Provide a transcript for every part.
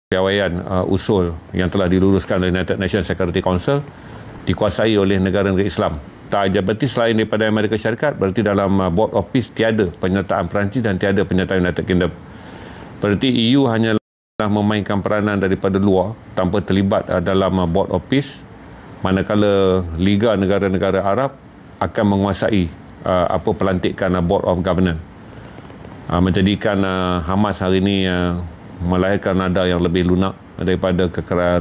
piawaian usul yang telah diluluskan oleh United Nations Security Council dikuasai oleh negara-negara Islam. Tak berarti selain daripada Amerika Syarikat, berarti dalam Board of Peace tiada penyertaan Perancis dan tiada penyertaan United Kingdom. Berarti EU hanyalah memainkan peranan daripada luar tanpa terlibat dalam Board of Peace, manakala Liga Negara-Negara Arab akan menguasai pelantikan Board of Governance, menjadikan Hamas hari ini melahirkan nada yang lebih lunak daripada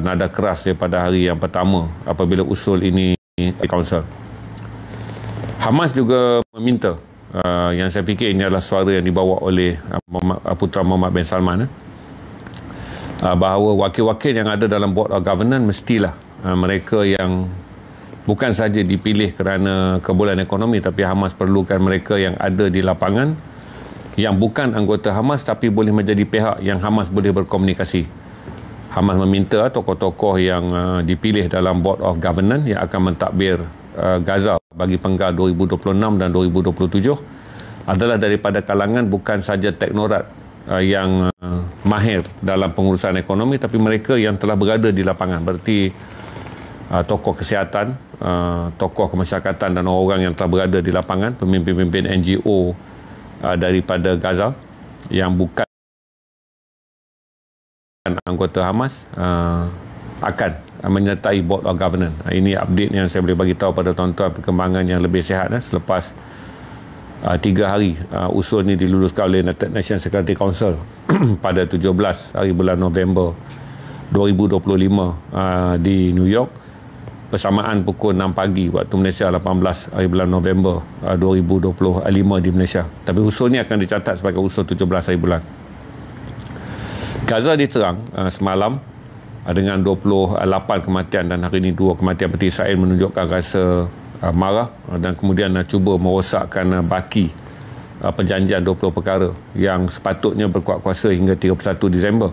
nada keras daripada hari yang pertama apabila usul ini di Council. Hamas juga meminta, yang saya fikir ini adalah suara yang dibawa oleh Putera Mohammed bin Salman, bahawa wakil-wakil yang ada dalam Board of Governance mestilah mereka yang bukan saja dipilih kerana kebolehan ekonomi, tapi Hamas perlukan mereka yang ada di lapangan, yang bukan anggota Hamas tapi boleh menjadi pihak yang Hamas boleh berkomunikasi. Hamas meminta tokoh-tokoh yang dipilih dalam Board of Governance yang akan mentadbir Gaza bagi penggal 2026 dan 2027 adalah daripada kalangan bukan saja teknokrat yang mahir dalam pengurusan ekonomi, tapi mereka yang telah berada di lapangan. Berarti tokoh kesihatan, tokoh kemasyarakatan dan orang-orang yang telah berada di lapangan, pemimpin-pemimpin NGO daripada Gaza yang bukan anggota Hamas akan menyertai Board of Governance. Ini update yang saya boleh bagi tahu pada tuan-tuan perkembangan yang lebih sihat selepas 3 hari usul ini diluluskan oleh United Nations Security Council pada 17 hari bulan November 2025 di New York, bersamaan pukul 6 pagi waktu Malaysia, 18 hari bulan November 2025 di Malaysia. Tapi usul ini akan dicatat sebagai usul 17 hari bulan. Gaza diterang semalam dengan 28 kematian dan hari ini 2 kematian. Berarti Israel menunjukkan rasa marah dan kemudian cuba merosakkan baki perjanjian 20 perkara yang sepatutnya berkuat kuasa hingga 31 Disember,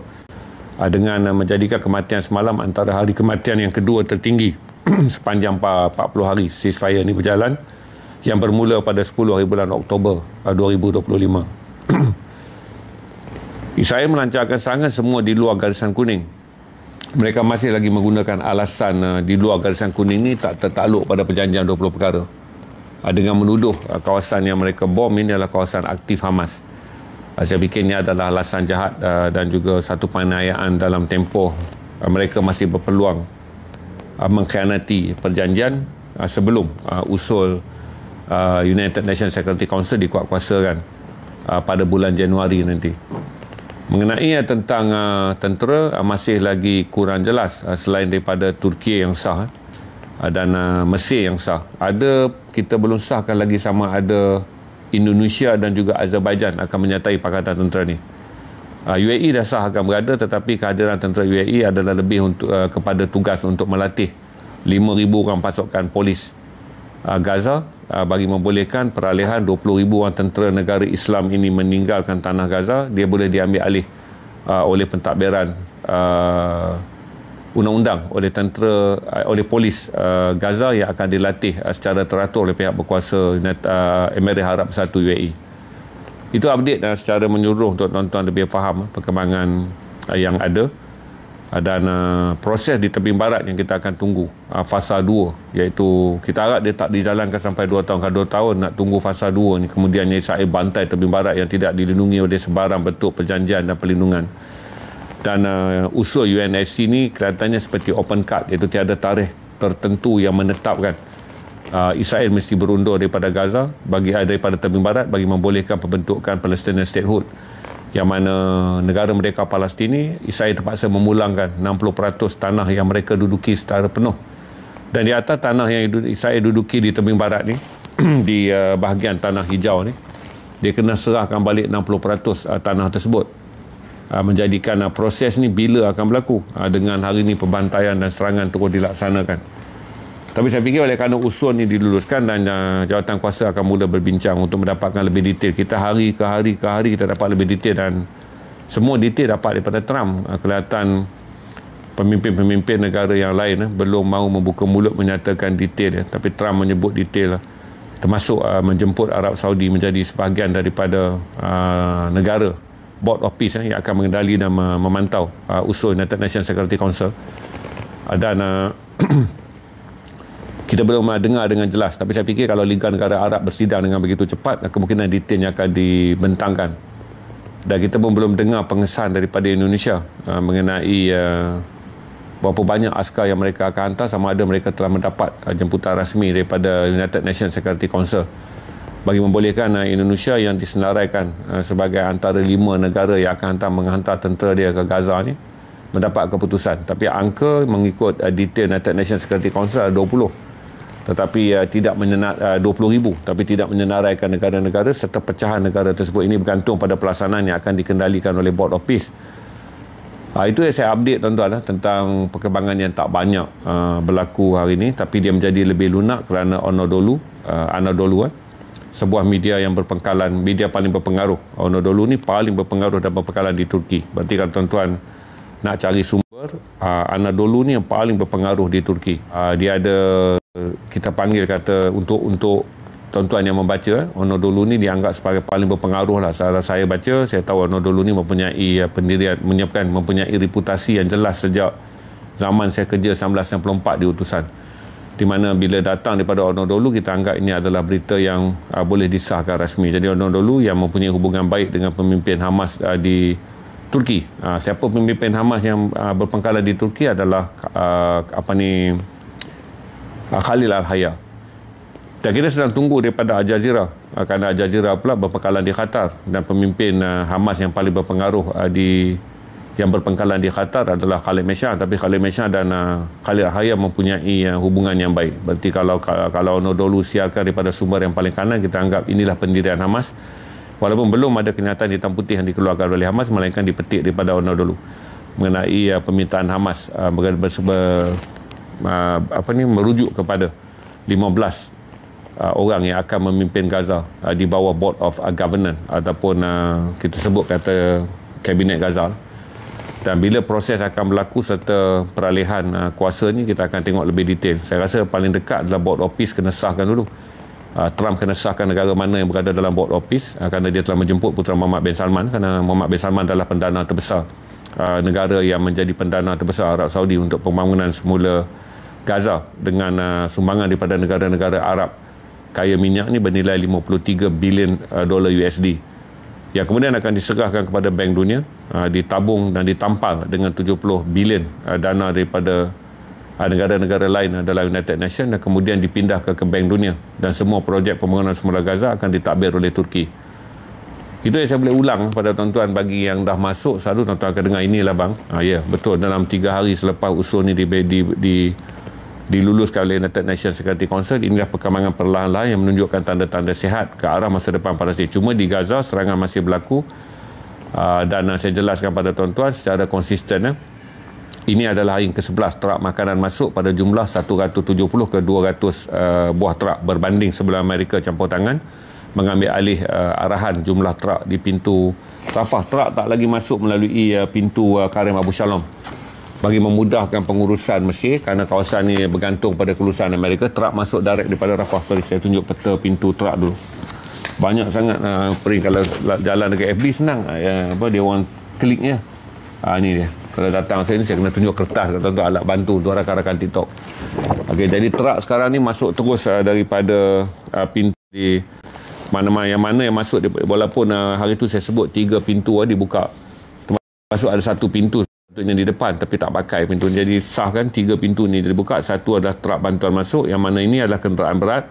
dengan menjadikan kematian semalam antara hari kematian yang kedua tertinggi sepanjang 40 hari ceasefire ini berjalan, yang bermula pada 10 hari bulan Oktober 2025. Israel melancarkan serangan semua di luar garisan kuning. Mereka masih lagi menggunakan alasan di luar garisan kuning ini tak tertakluk pada perjanjian 20 perkara, dengan menuduh kawasan yang mereka bom ini adalah kawasan aktif Hamas. Saya fikir ini adalah alasan jahat dan juga satu penganiayaan dalam tempoh mereka masih berpeluang mengkhianati perjanjian sebelum usul United Nations Security Council dikuatkuasakan pada bulan Januari nanti. Mengenai tentang tentera masih lagi kurang jelas, selain daripada Turki yang sah dan Mesir yang sah. Kita belum sahkan lagi sama ada Indonesia dan juga Azerbaijan akan menyertai Pakatan Tentera ni. UAE dah sah akan berada, tetapi kehadiran tentera UAE adalah lebih untuk kepada tugas untuk melatih 5,000 orang pasukan polis Gaza bagi membolehkan peralihan 20,000 orang tentera negara Islam ini meninggalkan tanah Gaza. Dia boleh diambil alih oleh pentadbiran undang-undang oleh tentera, oleh polis Gaza yang akan dilatih secara teratur oleh pihak berkuasa Emirat Arab Bersatu UAE. Itu update secara menyeluruh untuk tuan-tuan lebih faham perkembangan yang ada, dan proses di tebing barat yang kita akan tunggu fasa 2, iaitu kita harap dia tak dijalankan sampai 2 tahun. Kalau 2 tahun nak tunggu fasa 2 ni, kemudian Israel bantai tebing barat yang tidak dilindungi oleh sebarang bentuk perjanjian dan perlindungan. Dan usul UNSC ni kelihatannya seperti open card, iaitu tiada tarikh tertentu yang menetapkan Israel mesti berundur daripada Gaza daripada tebing barat bagi membolehkan pembentukan Palestinian Statehood, yang mana negara merdeka Palestin, Israel terpaksa memulangkan 60% tanah yang mereka duduki secara penuh. Dan di atas tanah yang Israel duduki di tebing barat ni, di bahagian tanah hijau ni, dia kena serahkan balik 60% tanah tersebut. Menjadikan proses ni bila akan berlaku, dengan hari ni pembantaian dan serangan terus dilaksanakan. Tapi saya fikir oleh kerana usul ni diluluskan dan jawatan kuasa akan mula berbincang untuk mendapatkan lebih detail. Kita hari ke hari kita dapat lebih detail, dan semua detail dapat daripada Trump. Kelihatan pemimpin-pemimpin negara yang lain belum mahu membuka mulut menyatakan detail, tapi Trump menyebut detail, termasuk menjemput Arab Saudi menjadi sebahagian daripada negara Board of Peace yang akan mengendali dan memantau usul United Nations Security Council. Dan kita belum dengar dengan jelas, tapi saya fikir kalau Liga Negara Arab bersidang dengan begitu cepat, kemungkinan detailnya akan dibentangkan. Dan kita pun belum dengar pengesahan daripada Indonesia mengenai berapa banyak askar yang mereka akan hantar, sama ada mereka telah mendapat jemputan rasmi daripada United Nations Security Council bagi membolehkan Indonesia yang disenaraikan sebagai antara 5 negara yang akan menghantar tentera dia ke Gaza ni mendapat keputusan. Tapi angka mengikut detail United Nations Security Council 20, tetapi tidak 20,000, tapi tidak menyenaraikan negara-negara serta pecahan negara tersebut. Ini bergantung pada pelaksanaan yang akan dikendalikan oleh Board of Peace. Itu yang saya update tuan-tuan tentang perkembangan yang tak banyak berlaku hari ini, tapi dia menjadi lebih lunak kerana Anadolu sebuah media yang berpangkalan, media paling berpengaruh. Anadolu ni paling berpengaruh dan berpangkalan di Turki. Berarti kalau tuan-tuan nak cari sumber, Anadolu ni yang paling berpengaruh di Turki. Dia ada, kita panggil kata untuk tuan-tuan yang membaca, Anadolu ni dianggap sebagai paling berpengaruh lah. Saya baca, saya tahu Anadolu ni mempunyai pendirian, mempunyai reputasi yang jelas sejak zaman saya kerja 1994 di utusan. Di mana bila datang daripada Anadolu, kita anggap ini adalah berita yang boleh disahkan rasmi. Jadi Anadolu yang mempunyai hubungan baik dengan pemimpin Hamas di Turki. Siapa pemimpin Hamas yang berpangkalan di Turki adalah Khalil Al-Hayya. Dan kita sedang tunggu daripada Al Jazeera, kerana Al Jazeera pula berpangkalan di Qatar, dan pemimpin Hamas yang paling berpengaruh yang berpangkalan di Qatar adalah Khalid Mesha. Tapi Khalid Mesha dan Khalil Al-Hayya mempunyai hubungan yang baik. Berarti kalau Anadolu siarkan daripada sumber yang paling kanan, kita anggap inilah pendirian Hamas. Walaupun belum ada kenyataan hitam putih yang dikeluarkan oleh Hamas, melainkan dipetik daripada Anadolu mengenai permintaan Hamas merujuk kepada 15 orang yang akan memimpin Gaza di bawah Board of Governance ataupun kita sebut kata Kabinet Gaza. Dan bila proses akan berlaku serta peralihan kuasa ni, kita akan tengok lebih detail. Saya rasa paling dekat adalah Board of Peace kena sahkan dulu. Trump kena sahkan negara mana yang berada dalam Board of Peace, kerana dia telah menjemput Putera Mohammed bin Salman, kerana Mohammed bin Salman adalah pendana terbesar, negara yang menjadi pendana terbesar Arab Saudi untuk pembangunan semula Gaza, dengan sumbangan daripada negara-negara Arab kaya minyak ni bernilai 53 bilion dolar USD, yang kemudian akan diserahkan kepada Bank Dunia, ditabung dan ditampal dengan 70 bilion dana daripada negara-negara lain dalam United Nations, dan kemudian dipindah ke Bank Dunia, dan semua projek pembangunan semula Gaza akan ditadbir oleh Turki. Itu yang saya boleh ulang pada tuan-tuan. Bagi yang dah masuk, selalu tuan-tuan akan dengar, inilah bang, ya betul, dalam 3 hari selepas usul ni diluluskan oleh United Nations Security Council, inilah perkembangan perlahan-lahan yang menunjukkan tanda-tanda sihat ke arah masa depan Palestin. Cuma di Gaza serangan masih berlaku, dan saya jelaskan pada tuan-tuan secara konsisten, ini adalah hari ke-11 truk makanan masuk pada jumlah 170 ke 200 buah truk, berbanding sebelum Amerika campur tangan mengambil alih arahan jumlah truk di pintu Rafah. Truk tak lagi masuk melalui pintu Karim Abu Shalom bagi memudahkan pengurusan Mesir, kerana kawasan ini bergantung pada kelulusan Amerika. Truk masuk direct daripada Rafah. Sorry, saya tunjuk peta pintu truk dulu. Banyak sangat pering. Kalau jalan dekat FB senang, dia orang kliknya. Ini dia. Kalau datang saya ni, saya kena tunjuk kertas untuk alat bantu untuk rakan-rakan TikTok. Okey, jadi truk sekarang ni masuk terus daripada pintu di mana-mana yang masuk, walaupun hari tu saya sebut 3 pintu dibuka. Termasuk ada 1 pintu yang di depan tapi tak pakai pintu. Jadi sah kan 3 pintu ni dibuka. 1 adalah truk bantuan masuk, yang mana ini adalah kenderaan berat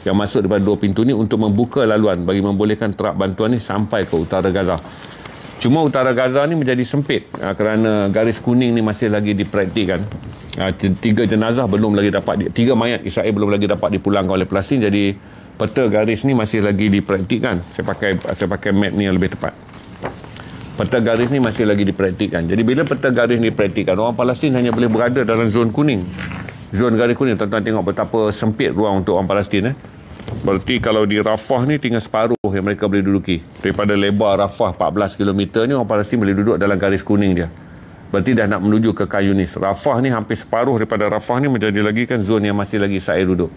yang masuk daripada 2 pintu ni untuk membuka laluan bagi membolehkan truk bantuan ni sampai ke utara Gaza. Cuma utara Gaza ni menjadi sempit kerana garis kuning ni masih lagi dipraktikkan. 3 jenazah belum lagi dapat 3 mayat Israel belum lagi dapat dipulangkan oleh Palestin. Jadi peta garis ni masih lagi dipraktikkan. Saya pakai map ni yang lebih tepat. Peta garis ni masih lagi dipraktikkan. Jadi bila peta garis ni dipraktikkan, orang Palestin hanya boleh berada dalam zon kuning. Zon garis kuning, tuan-tuan tengok betapa sempit ruang untuk orang Palestin. Berarti kalau di Rafah ni tinggal separuh yang mereka boleh duduki. Daripada lebar Rafah 14 km ni, orang Palestin boleh duduk dalam garis kuning dia. Berarti dah nak menuju ke Khan Yunis. Rafah ni hampir separuh daripada Rafah ni menjadi lagi kan zon yang masih lagi Israel duduk.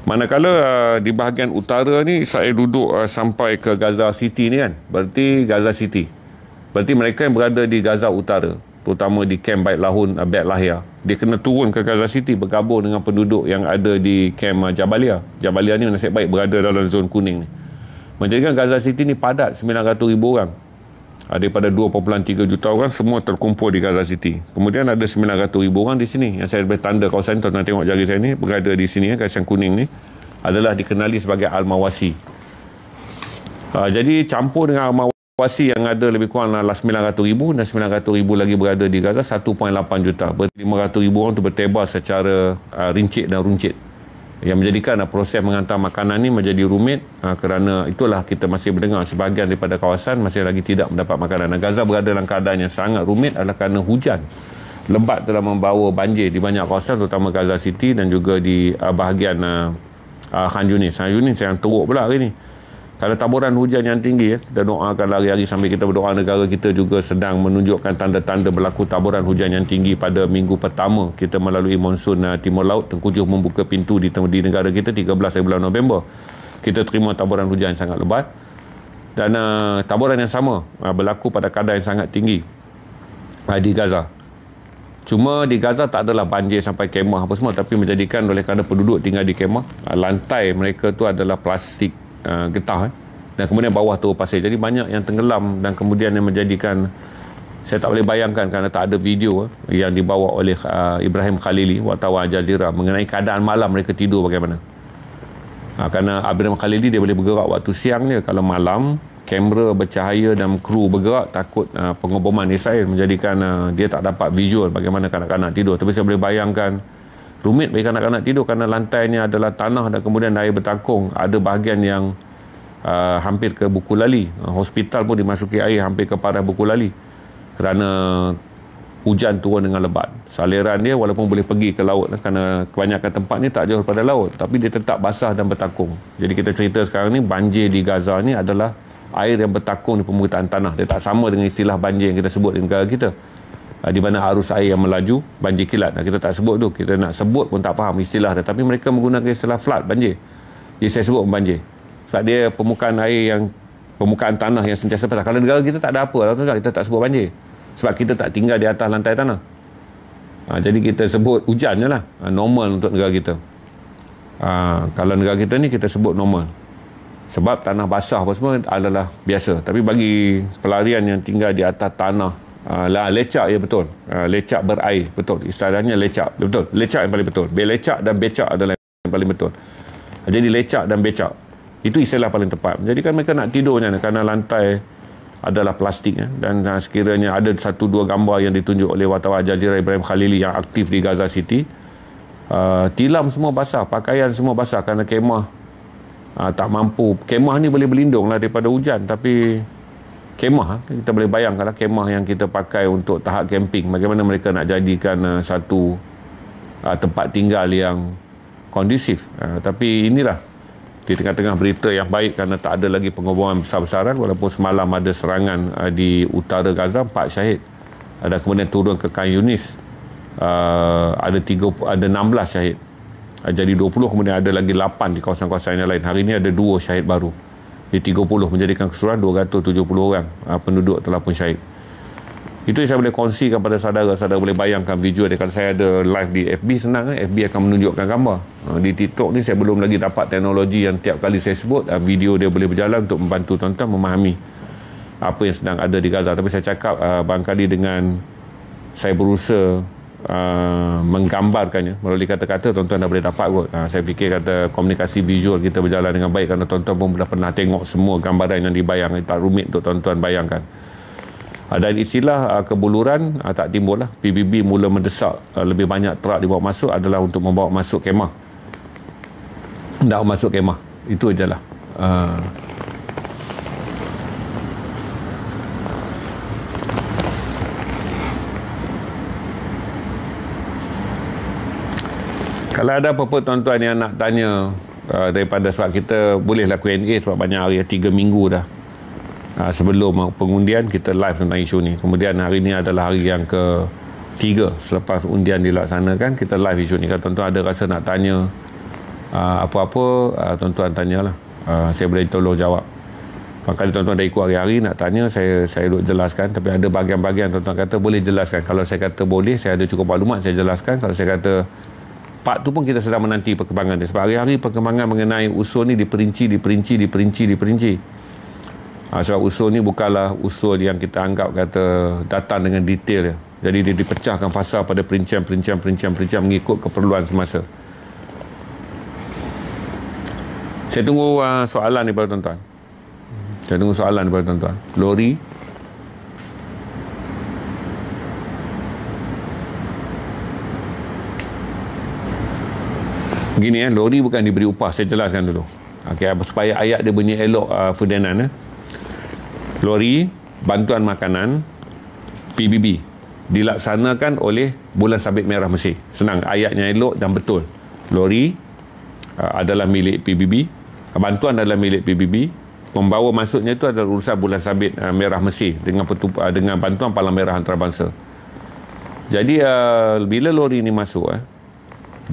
Manakala di bahagian utara ni Israel duduk sampai ke Gaza City ni kan. Berarti Gaza City. Berarti mereka yang berada di Gaza Utara, terutama di kem Bait Lahun, Beit Lahia, dia kena turun ke Gaza City bergabung dengan penduduk yang ada di kem Jabalia. Jabalia ni nasib baik berada dalam zon kuning ni. Menjadikan Gaza City ni padat 900,000 orang. Daripada 2.3 juta orang semua terkumpul di Gaza City. Kemudian ada 900,000 orang di sini. Yang saya boleh tanda kawasan, tuan-tuan tengok jari saya ni, berada di sini, kawasan kuning ni, adalah dikenali sebagai Al-Mawasi. Jadi campur dengan Al-Mawasi yang ada lebih kurang adalah 900,000 dan 900,000 lagi berada di Gaza, 1.8 juta. 500,000 orang tu bertebar secara rincit dan runcit, yang menjadikan proses mengantar makanan ni menjadi rumit, kerana itulah kita masih mendengar sebahagian daripada kawasan masih lagi tidak mendapat makanan. Dan Gaza berada dalam keadaan yang sangat rumit adalah kerana hujan lebat telah membawa banjir di banyak kawasan, terutama Gaza City dan juga di bahagian Khan Yunis. Khan Yunis yang teruk pula hari ni. Kalau taburan hujan yang tinggi, kita doakan hari-hari sambil kita berdoa. Negara kita juga sedang menunjukkan tanda-tanda berlaku taburan hujan yang tinggi pada minggu pertama kita melalui monsun Timur Laut. Tengkujuh membuka pintu di negara kita 13 bulan November. Kita terima taburan hujan yang sangat lebat. Dan taburan yang sama berlaku pada kadar yang sangat tinggi di Gaza. Cuma di Gaza tak adalah banjir sampai kemah apa semua, tapi menjadikan oleh kerana penduduk tinggal di kemah, lantai mereka tu adalah plastik getah, dan kemudian bawah tu pasir. Jadi banyak yang tenggelam, dan kemudian yang menjadikan saya tak boleh bayangkan kerana tak ada video yang dibawa oleh Ibrahim Khalili, wartawan Al Jazeera, mengenai keadaan malam mereka tidur bagaimana. Kerana Ibrahim Khalili dia boleh bergerak waktu siang je. Kalau malam kamera bercahaya dan kru bergerak, takut pengoboman Israel, menjadikan dia tak dapat visual bagaimana kanak-kanak tidur. Tapi saya boleh bayangkan rumit bagi kanak-kanak tidur kerana lantainya adalah tanah dan kemudian air bertakung. Ada bahagian yang hampir ke buku lali. Hospital pun dimasuki air hampir ke parah buku lali kerana hujan turun dengan lebat. Saliran dia walaupun boleh pergi ke laut, kerana kebanyakan tempat ni tak jauh daripada laut, tapi dia tetap basah dan bertakung. Jadi kita cerita sekarang ni, banjir di Gaza ni adalah air yang bertakung di permukaan tanah. Dia tak sama dengan istilah banjir yang kita sebut di negara kita, di mana arus air yang melaju, banjir kilat. Kita tak sebut tu. Kita nak sebut pun tak faham istilah dia. Tapi mereka menggunakan istilah flood, banjir. Jadi saya sebut banjir. Sebab dia permukaan air yang, permukaan tanah yang sentiasa basah. Kalau negara kita tak ada apa, kita tak sebut banjir. Sebab kita tak tinggal di atas lantai tanah. Jadi kita sebut hujan je lah. Normal untuk negara kita. Kalau negara kita ni kita sebut normal. Sebab tanah basah apa semua adalah biasa. Tapi bagi pelarian yang tinggal di atas tanah, lecak, ya betul, lecak berair, betul, istilahnya lecak, betul, lecak yang paling betul. Belecak dan becak adalah yang paling betul. Jadi lecak dan becak itu istilah paling tepat. Jadi kan mereka nak tidurnya kerana lantai adalah plastik, dan sekiranya ada 1-2 gambar yang ditunjuk oleh wartawan Al Jazeera Ibrahim Khalili yang aktif di Gaza City, tilam semua basah, pakaian semua basah kerana kemah tak mampu. Kemah ni boleh berlindung lah daripada hujan, tapi kemah, kita boleh bayangkanlah kemah yang kita pakai untuk tahap camping, bagaimana mereka nak jadikan satu tempat tinggal yang kondusif. Tapi inilah di tengah-tengah berita yang baik, kerana tak ada lagi pengoboman besar-besaran, walaupun semalam ada serangan di utara Gaza, 4 syahid. Dan kemudian turun ke Khan Yunis, ada 16 syahid. Jadi 20, kemudian ada lagi 8 di kawasan-kawasan yang lain. Hari ini ada 2 syahid baru. Di 30, menjadikan keseluruhan 270 orang penduduk telah pun syahid. Itu yang saya boleh kongsikan pada saudara-saudara. Boleh bayangkan video dia. Kalau saya ada live di FB, senang FB akan menunjukkan gambar. Di TikTok ni saya belum lagi dapat teknologi yang tiap kali saya sebut, video dia boleh berjalan untuk membantu tuan-tuan memahami apa yang sedang ada di Gaza. Tapi saya cakap barangkali dengan saya berusaha menggambarkannya melalui kata-kata, tuan-tuan dah boleh dapat kot. Saya fikir kata komunikasi visual kita berjalan dengan baik, kerana tuan-tuan pun dah pernah tengok semua gambaran yang dibayang. Tak rumit untuk tuan-tuan bayangkan. Dan istilah kebuluran tak timbul lah. PBB mula mendesak lebih banyak truk dibawa masuk adalah untuk membawa masuk kemah. Tak masuk kemah. Itu je lah. Kalau ada apa-apa tuan-tuan yang nak tanya daripada, sebab kita bolehlah Q&A sebab banyak hari, 3 minggu dah sebelum pengundian kita live tentang isu ni. Kemudian hari ni adalah hari yang ke-3 selepas undian dilaksanakan, kita live isu ni. Kalau tuan-tuan ada rasa nak tanya apa-apa, tuan-tuan tanyalah, saya boleh tolong jawab. Maka tuan-tuan dah ikut hari-hari nak tanya, saya duk jelaskan. Tapi ada bahagian-bahagian tuan-tuan kata boleh jelaskan. Kalau saya kata boleh, saya ada cukup maklumat, saya jelaskan. Kalau saya kata part tu pun kita sedang menanti perkembangan dia. Sebab hari-hari perkembangan mengenai usul ni diperinci. Sebab usul ni bukanlah usul yang kita anggap kata datang dengan detail dia. Jadi dia dipecahkan fasa pada perincian mengikut keperluan semasa. Saya tunggu soalan daripada tuan-tuan. Lori. Begini lori bukan diberi upah. Saya jelaskan dulu. Okey, supaya ayat dia bunyi elok, Ferdinand. Lori, bantuan makanan, PBB, dilaksanakan oleh Bulan Sabit Merah Mesir. Senang, ayatnya elok dan betul. Lori adalah milik PBB. Bantuan adalah milik PBB. Membawa masuknya itu adalah urusan Bulan Sabit Merah Mesir dengan bantuan Palang Merah Antarabangsa. Jadi bila lori ini masuk,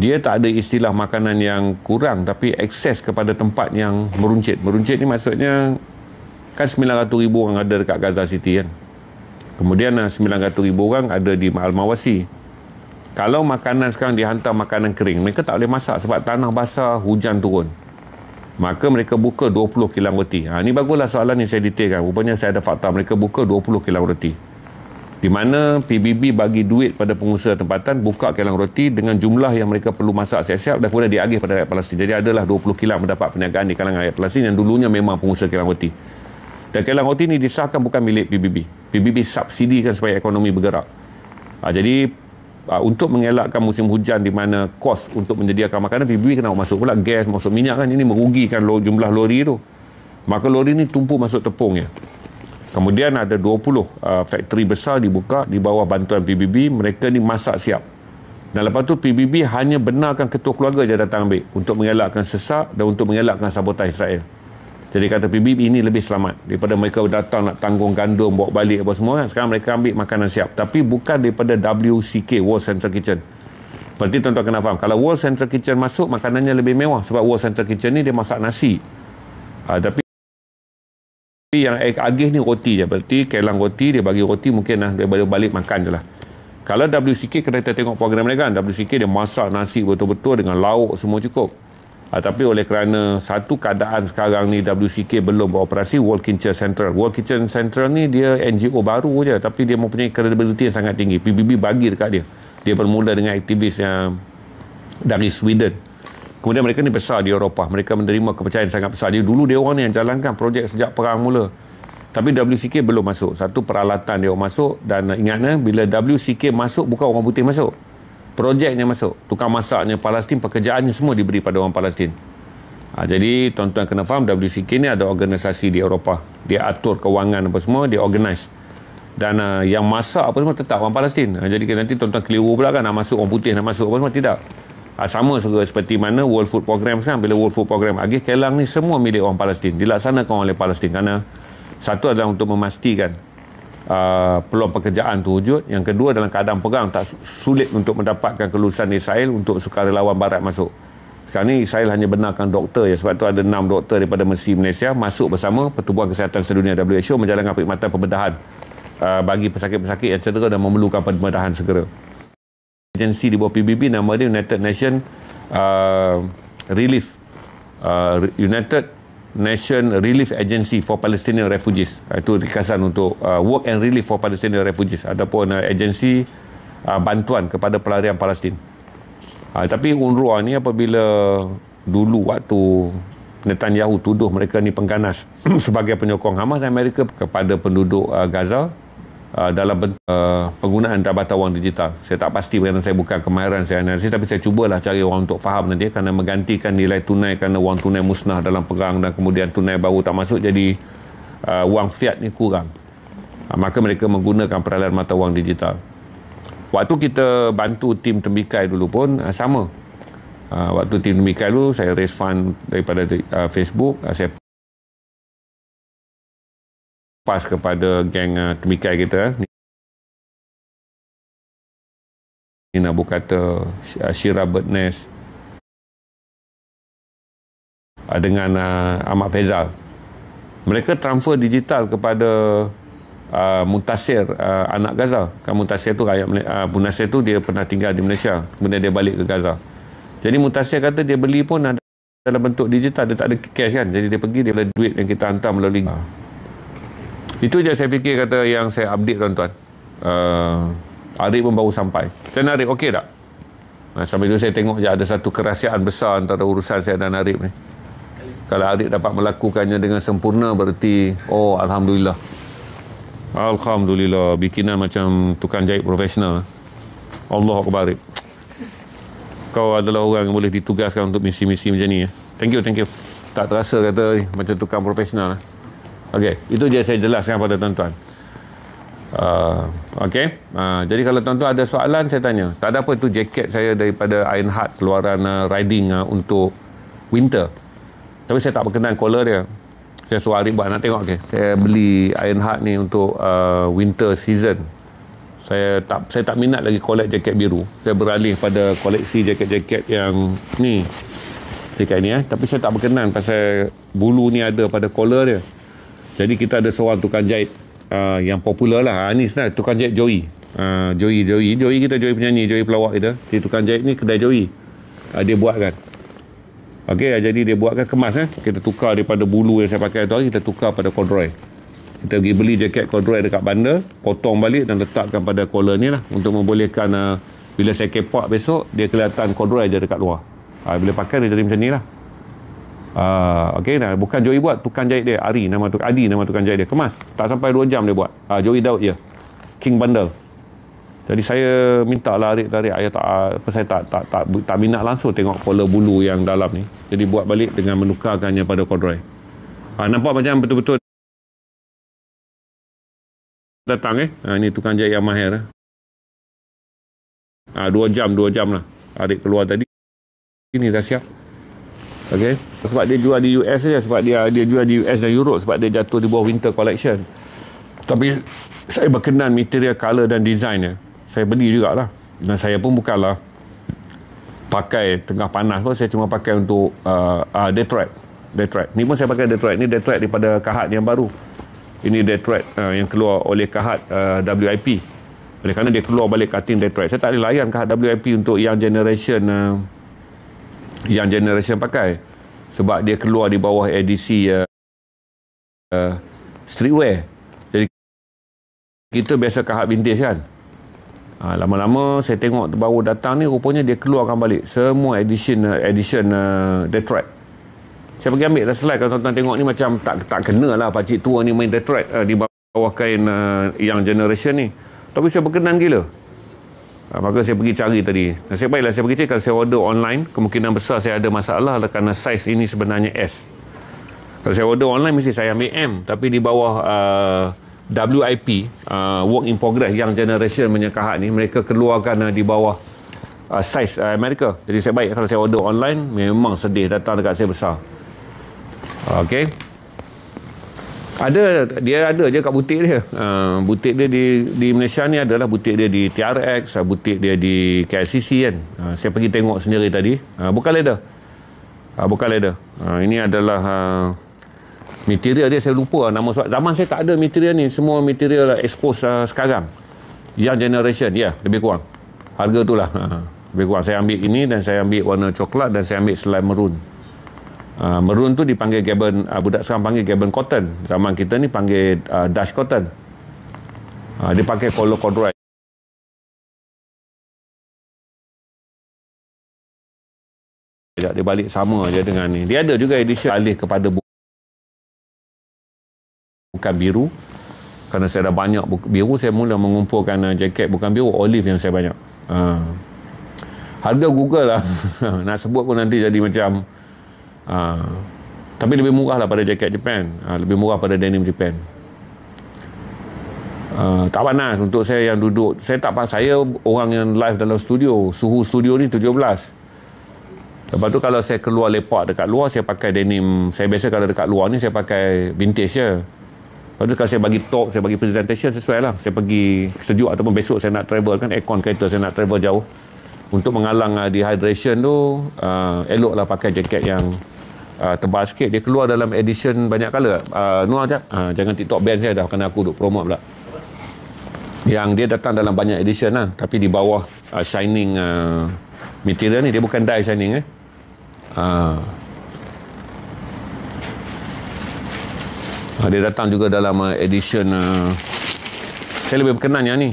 dia tak ada istilah makanan yang kurang, tapi akses kepada tempat yang meruncit. Meruncit ni maksudnya kan 900,000 orang ada dekat Gaza City kan. Kemudian 900,000 orang ada di Al-Mawasi. Kalau makanan sekarang dihantar makanan kering, mereka tak boleh masak sebab tanah basah, hujan turun. Maka mereka buka 20 kilang roti. Ini baguslah soalan ni saya detailkan. Rupanya saya ada fakta. Mereka buka 20 kilang roti. Di mana PBB bagi duit pada pengusaha tempatan, buka kilang roti dengan jumlah yang mereka perlu masak siap-siap dan kemudian diagih pada rakyat Palestin. Jadi adalah 20 kilang mendapat perniagaan di kalangan rakyat Palestin yang dulunya memang pengusaha kilang roti. Dan kilang roti ini disahkan bukan milik PBB. PBB subsidikan supaya ekonomi bergerak. Jadi untuk mengelakkan musim hujan di mana kos untuk menyediakan makanan, PBB kena masuk pula gas, masuk minyak kan. Ini merugikan jumlah lori tu. Maka lori ni tumpu masuk tepungnya. Kemudian ada 20 factory besar dibuka di bawah bantuan PBB. Mereka ni masak siap. Dan lepas tu PBB hanya benarkan ketua keluarga je datang ambil untuk mengelakkan sesak dan untuk mengelakkan sabotaj Israel. Jadi kata PBB ini lebih selamat daripada mereka datang nak tanggung gandum, bawa balik apa semua kan. Sekarang mereka ambil makanan siap. Tapi bukan daripada WCK, World Central Kitchen. Berarti tuan-tuan kena faham. Kalau World Central Kitchen masuk, makanannya lebih mewah. Sebab World Central Kitchen ni dia masak nasi. Tapi yang agih ni roti je. Berarti kelang roti, dia bagi roti mungkin dia balik makan je lah. Kalau WCK, kena kita tengok program mereka kan. WCK dia masak nasi betul-betul dengan lauk semua cukup. Tapi oleh kerana satu keadaan sekarang ni WCK belum beroperasi, World Kitchen Central. World Kitchen Central ni dia NGO baru je, tapi dia mempunyai credibility yang sangat tinggi. PBB bagi dekat dia. Dia bermula dengan aktivis yang dari Sweden. Kemudian mereka ni besar di Eropah. Mereka menerima kepercayaan sangat besar. Dia dulu dia orang ni yang jalankan projek sejak perang mula. Tapi WCK belum masuk. Satu peralatan dia masuk, dan ingatnya bila WCK masuk bukan orang putih masuk. Projeknya masuk, tukang masaknya Palestin, pekerjaannya semua diberi pada orang Palestin. Jadi tuan-tuan kena faham, WCK ni ada organisasi di Eropah. Dia atur kewangan apa semua, dia organize. Dan yang masak apa semua tetap orang Palestin. Jadi nanti tuan-tuan keliru pula kan, nak masuk orang putih, nak masuk apa semua, tidak. Sama seperti mana World Food Program sekarang. Bila World Food Program agih kelang ni semua milik orang Palestin, dilaksanakan oleh Palestin. Kerana satu adalah untuk memastikan peluang pekerjaan tu wujud. Yang kedua, dalam keadaan perang tak sulit untuk mendapatkan kelulusan Israel untuk sukarelawan barat masuk. Sekarang ni Israel hanya benarkan doktor je. Sebab tu ada 6 doktor daripada Mesir, Malaysia masuk bersama Pertubuhan Kesihatan Sedunia WHO menjalankan perkhidmatan pembedahan bagi pesakit-pesakit yang cedera dan memerlukan pembedahan segera. Agensi di bawah PBB nama dia United Nation Relief Agency for Palestinian Refugees. Itu ringkasan untuk Work and Relief for Palestinian Refugees. Adapun agensi bantuan kepada pelarian Palestin. Tapi UNRWA ni apabila dulu waktu Netanyahu tuduh mereka ni pengganas sebagai penyokong Hamas dan Amerika kepada penduduk Gaza dalam bentuk penggunaan jabatan wang digital. Saya tak pasti kerana saya bukan kemahiran saya analisis, tapi saya cubalah cari orang untuk faham nanti, kerana menggantikan nilai tunai kerana wang tunai musnah dalam perang dan kemudian tunai baru tak masuk, jadi wang fiat ni kurang. Maka mereka menggunakan peralihan mata wang digital. Waktu kita bantu tim Tembikai dulu pun sama. Waktu tim Tembikai dulu saya raise fund daripada Facebook, saya pas kepada geng Tembikai kita ni, nak kata Syira Birdnest dengan Ahmad Faizal. Mereka transfer digital kepada Muntasir, anak Gaza. Kan Muntasir tu rakyat Muntasir tu dia pernah tinggal di Malaysia, kemudian dia balik ke Gaza. Jadi Muntasir kata dia beli pun ada dalam bentuk digital, dia tak ada cash kan. Jadi dia pergi, dia beli duit yang kita hantar melalui. Itu je saya fikir kata yang saya update tuan-tuan. Arif pun baru sampai. Dan Arif okey tak? Sampai tu saya tengok je ada satu kerahsiaan besar antara urusan saya dan Arif ni. Kalau Arif dapat melakukannya dengan sempurna, berarti Alhamdulillah. Alhamdulillah, bikinan macam tukang jahit profesional. Allah Akbar. Kau adalah orang yang boleh ditugaskan untuk misi-misi macam ni. Thank you. Tak terasa kata macam tukang profesional. Okey, itu je saya jelaskan pada tuan-tuan. Okey, jadi kalau tuan-tuan ada soalan, saya tanya. Tak ada apa, itu jaket saya daripada Ironheart, keluaran riding untuk winter. Tapi saya tak berkenan collar dia. Saya suruh Arif buat, nak tengok ke. Saya beli Ironheart ni untuk winter season. Saya tak minat lagi collect jaket biru. Saya beralih pada koleksi jaket-jaket yang ni. Jaket ni tapi saya tak berkenan pasal bulu ni ada pada collar dia. Jadi kita ada seorang tukang jahit yang popular lah. Ni sebenarnya tukang jahit Joey. Joey kita, Joey penyanyi, Joey pelawak kita. Si tukang jahit ni kedai Joey. Dia buat kan. Okey, jadi dia buatkan kemas kita tukar daripada bulu yang saya pakai tu hari, kita tukar pada corduroy. Kita pergi beli jaket corduroy dekat bandar, potong balik dan letakkan pada collar ni lah untuk membolehkan bila saya kepak besok dia kelihatan corduroy je dekat luar. Bila pakai dia jadi macam ni lah. Okey, bukan Joey buat, tukang jahit dia Adi nama tukang jahit dia, kemas tak sampai 2 jam dia buat. Joey Daud je, King Bundle. Jadi saya minta lah Arif, saya tak minat langsung tengok collar bulu yang dalam ni. Jadi buat balik dengan menukarkannya pada corduroy. Nampak macam betul-betul datang ini tukang jahit yang mahir. 2 jam lah Arif keluar tadi. Ini dah siap. Okey, sebab dia jual di US saja, sebab dia jual di US dan Europe, sebab dia jatuh di bawah winter collection. Tapi saya berkenan material, color dan design dia. Saya beli jugalah. Dan saya pun bukanlah pakai tengah panas pun, saya cuma pakai untuk Detroit. Ni pun saya pakai Detroit. Ni Detroit daripada Kahat yang baru. Ini Detroit yang keluar oleh Kahat WIP. Oleh kerana dia keluar balik cutting Detroit. Saya tak boleh layan Kahat WIP untuk yang generation pakai. Sebab dia keluar di bawah edisi streetwear. Jadi kita biasa Kahat vintage kan. Lama-lama saya tengok baru datang ni, rupanya dia keluarkan balik semua edition Detroit. Saya pergi ambil dah slide. Kalau tuan-tuan tengok ni macam tak kena lah pakcik tua ni main Detroit di bawah kain yang generation ni. Tapi saya berkenan gila. Maka saya pergi cari tadi. Saya pergi cari, kalau saya order online, kemungkinan besar saya ada masalah lah, kerana saiz ini sebenarnya S. Kalau saya order online mesti saya ambil M, tapi di bawah WIP, work in progress yang generation menyekahat ni, mereka keluarkan di bawah saiz Amerika. Jadi saya baik kalau saya order online, memang sedih datang dekat saya besar. Okey, dia ada je kat butik dia. Butik dia di Malaysia ni adalah butik dia di TRX, butik dia di KLCC kan. Saya pergi tengok sendiri tadi. Bukan leather. Ini adalah material dia, saya lupa nama sebab zaman saya tak ada material ni. Semua material expose sekarang. Yang generation, lebih kurang. Harga tu lah. Lebih kurang. Saya ambil ini dan saya ambil warna coklat dan saya ambil selai maroon. Maroon tu dipanggil Gabon, budak sekarang panggil Gabon cotton. Zaman kita ni panggil Dutch cotton. Dia pakai collar corduroy. Dia balik sama je dengan ni. Dia ada juga edition alih kepada bukan biru, kerana saya dah banyak biru. Saya mula mengumpulkan jaket bukan biru, olive yang saya banyak. Harga Google lah nak sebut pun nanti jadi macam tapi lebih murah lah pada jaket Japan, lebih murah pada denim Japan. Tak panas untuk saya yang duduk. Saya orang yang live dalam studio, suhu studio ni 17. Lepas tu kalau saya keluar lepak dekat luar, saya pakai denim. Saya biasa kalau dekat luar ni saya pakai vintage je. Lepas tu kalau saya bagi talk, saya bagi presentation, sesuai lah. Saya pergi sejuk ataupun besok saya nak travel kan, aircon kereta saya nak travel jauh. Untuk mengalang dehydration tu, eloklah pakai jaket yang tebal sikit. Dia keluar dalam edition banyak color. Nuar jap. Jangan TikTok ban saya dah, kerana aku duk promote pula. Yang dia datang dalam banyak edition lah, tapi di bawah shining material ni, dia bukan dye shining dia datang juga dalam edition saya lebih berkenan yang ni.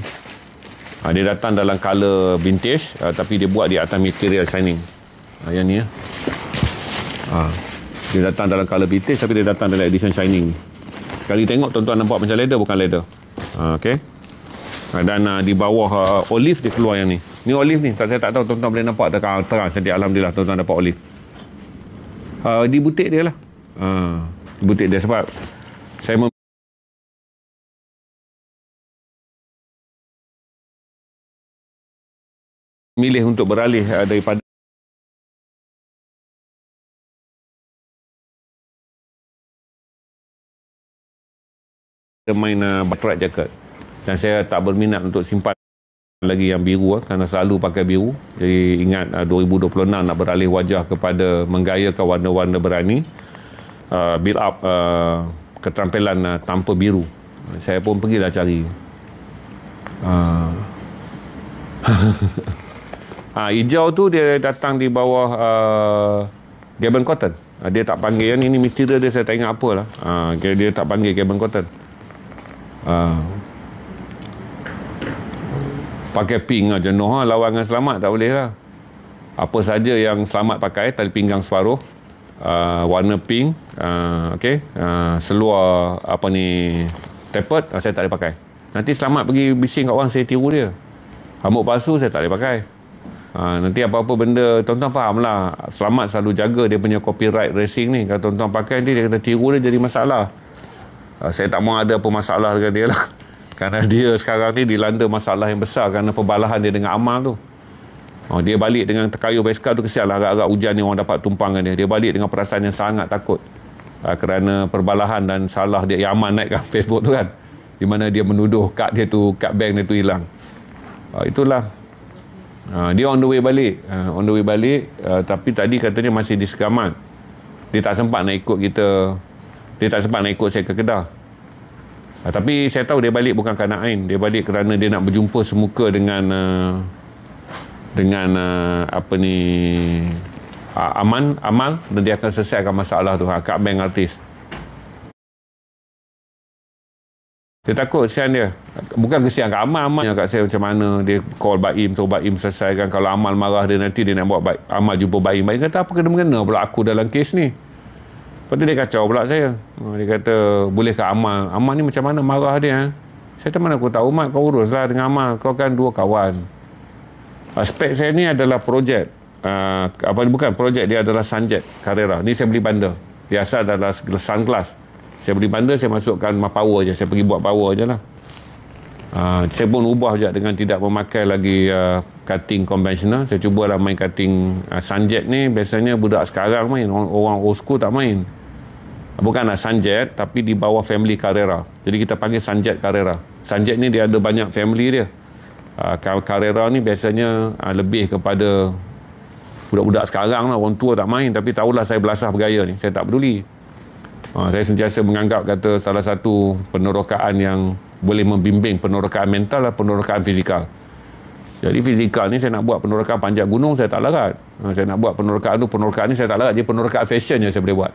Dia datang dalam color vintage, tapi dia buat di atas material shining. Yang ni dia datang dalam color vintage, tapi dia datang dalam edition shining. Sekali tengok tuan-tuan nampak macam leather, bukan leather. Okey. Dan di bawah olive dia keluar yang ni. Ni olive ni, saya tak tahu tuan-tuan boleh nampak terang. Jadi alhamdulillah tuan-tuan dapat olive. Di butik dia lah. Di butik dia, sebab saya memilih untuk beralih daripada main backtrack jacket. Dan saya tak berminat untuk simpan lagi yang biru, kerana selalu pakai biru. Jadi ingat 2026 nak beralih wajah kepada menggayakan warna-warna berani, build up keterampilan tanpa biru. Saya pun pergilah cari hijau tu, dia datang di bawah Gabon cotton. Dia tak panggil yang ni material dia, saya tak ingat apa lah. Dia tak panggil Gabon cotton. Pakai pink lah, jenuh lah. Lawan dengan Selamat tak boleh lah. Apa saja yang Selamat pakai, tali pinggang separuh, warna pink, seluar apa ni, tapered, saya tak boleh pakai. Nanti Selamat pergi bising kat orang, saya tiru dia. Rambut palsu saya tak boleh pakai. Nanti apa-apa benda, tuan-tuan faham lah. Selamat selalu jaga dia punya copyright racing ni. Kalau tuan-tuan pakai nanti dia kena tiru, dia jadi masalah. Saya tak mahu ada apa masalah dengan dia lah. Kerana dia sekarang ni dilanda masalah yang besar kerana perbalahan dia dengan Amal tu. Dia balik dengan terkayuh basikal tu, kesian lah, agak-agak hujan ni orang dapat tumpangkan dia. Dia balik dengan perasaan yang sangat takut. Kerana perbalahan dan salah dia yang Amal naikkan Facebook tu kan. Di mana dia menuduh kad dia tu, kad bank dia tu hilang. Itulah. Dia on the way balik. Tapi tadi katanya masih di Segamat. Dia tak sempat nak ikut kita. Dia tak sempat nak ikut saya ke Kedah. Tapi saya tahu dia balik bukan kerana Ain. Dia balik kerana dia nak berjumpa semuka dengan apa ni, Amal, dan dia akan selesaikan masalah tu, kad bank artis. Dia takut, kesian dia. Bukan kesian kat Amal yang kat saya macam mana. Dia call Baim, suruh Baim selesaikan. Kalau Amal marah dia, nanti dia nak bawa Amal jumpa Baim. Baim kata, apa kena-mengena pula aku dalam kes ni? Lepas tu dia kacau pula saya. Dia kata, boleh ke Amal? Amal ni macam mana marah dia? Saya tak, mana aku tahu, Mat, kau uruslah dengan Amal. Kau kan dua kawan. Aspek saya ni adalah projek. Bukan projek, dia adalah Sunjet Carrera. Ni saya beli bundle. Biasa adalah sunglass. Saya beli bundle, saya masukkan power je. Saya pergi buat power je lah. Saya pun ubah je dengan tidak memakai lagi cutting konvensional. Saya cubalah main cutting Sunjet ni. Biasanya budak sekarang main. Orang old school tak main. Bukanlah Sunjet, tapi di bawah family Carrera. Jadi kita panggil Sunjet Carrera. Sunjet ni dia ada banyak family dia. Carrera ni biasanya lebih kepada budak-budak sekarang lah. Orang tua tak main. Tapi tahulah saya belasah bergaya ni. Saya tak peduli. Saya sentiasa menganggap kata salah satu penerokaan yang boleh membimbing penerokaan mental lah penerokaan fizikal. Jadi fizikal ni saya nak buat penerokaan panjat gunung, saya tak larat. Saya nak buat penerokaan tu, penerokaan ni saya tak larat. Dia penerokaan fashion je saya boleh buat.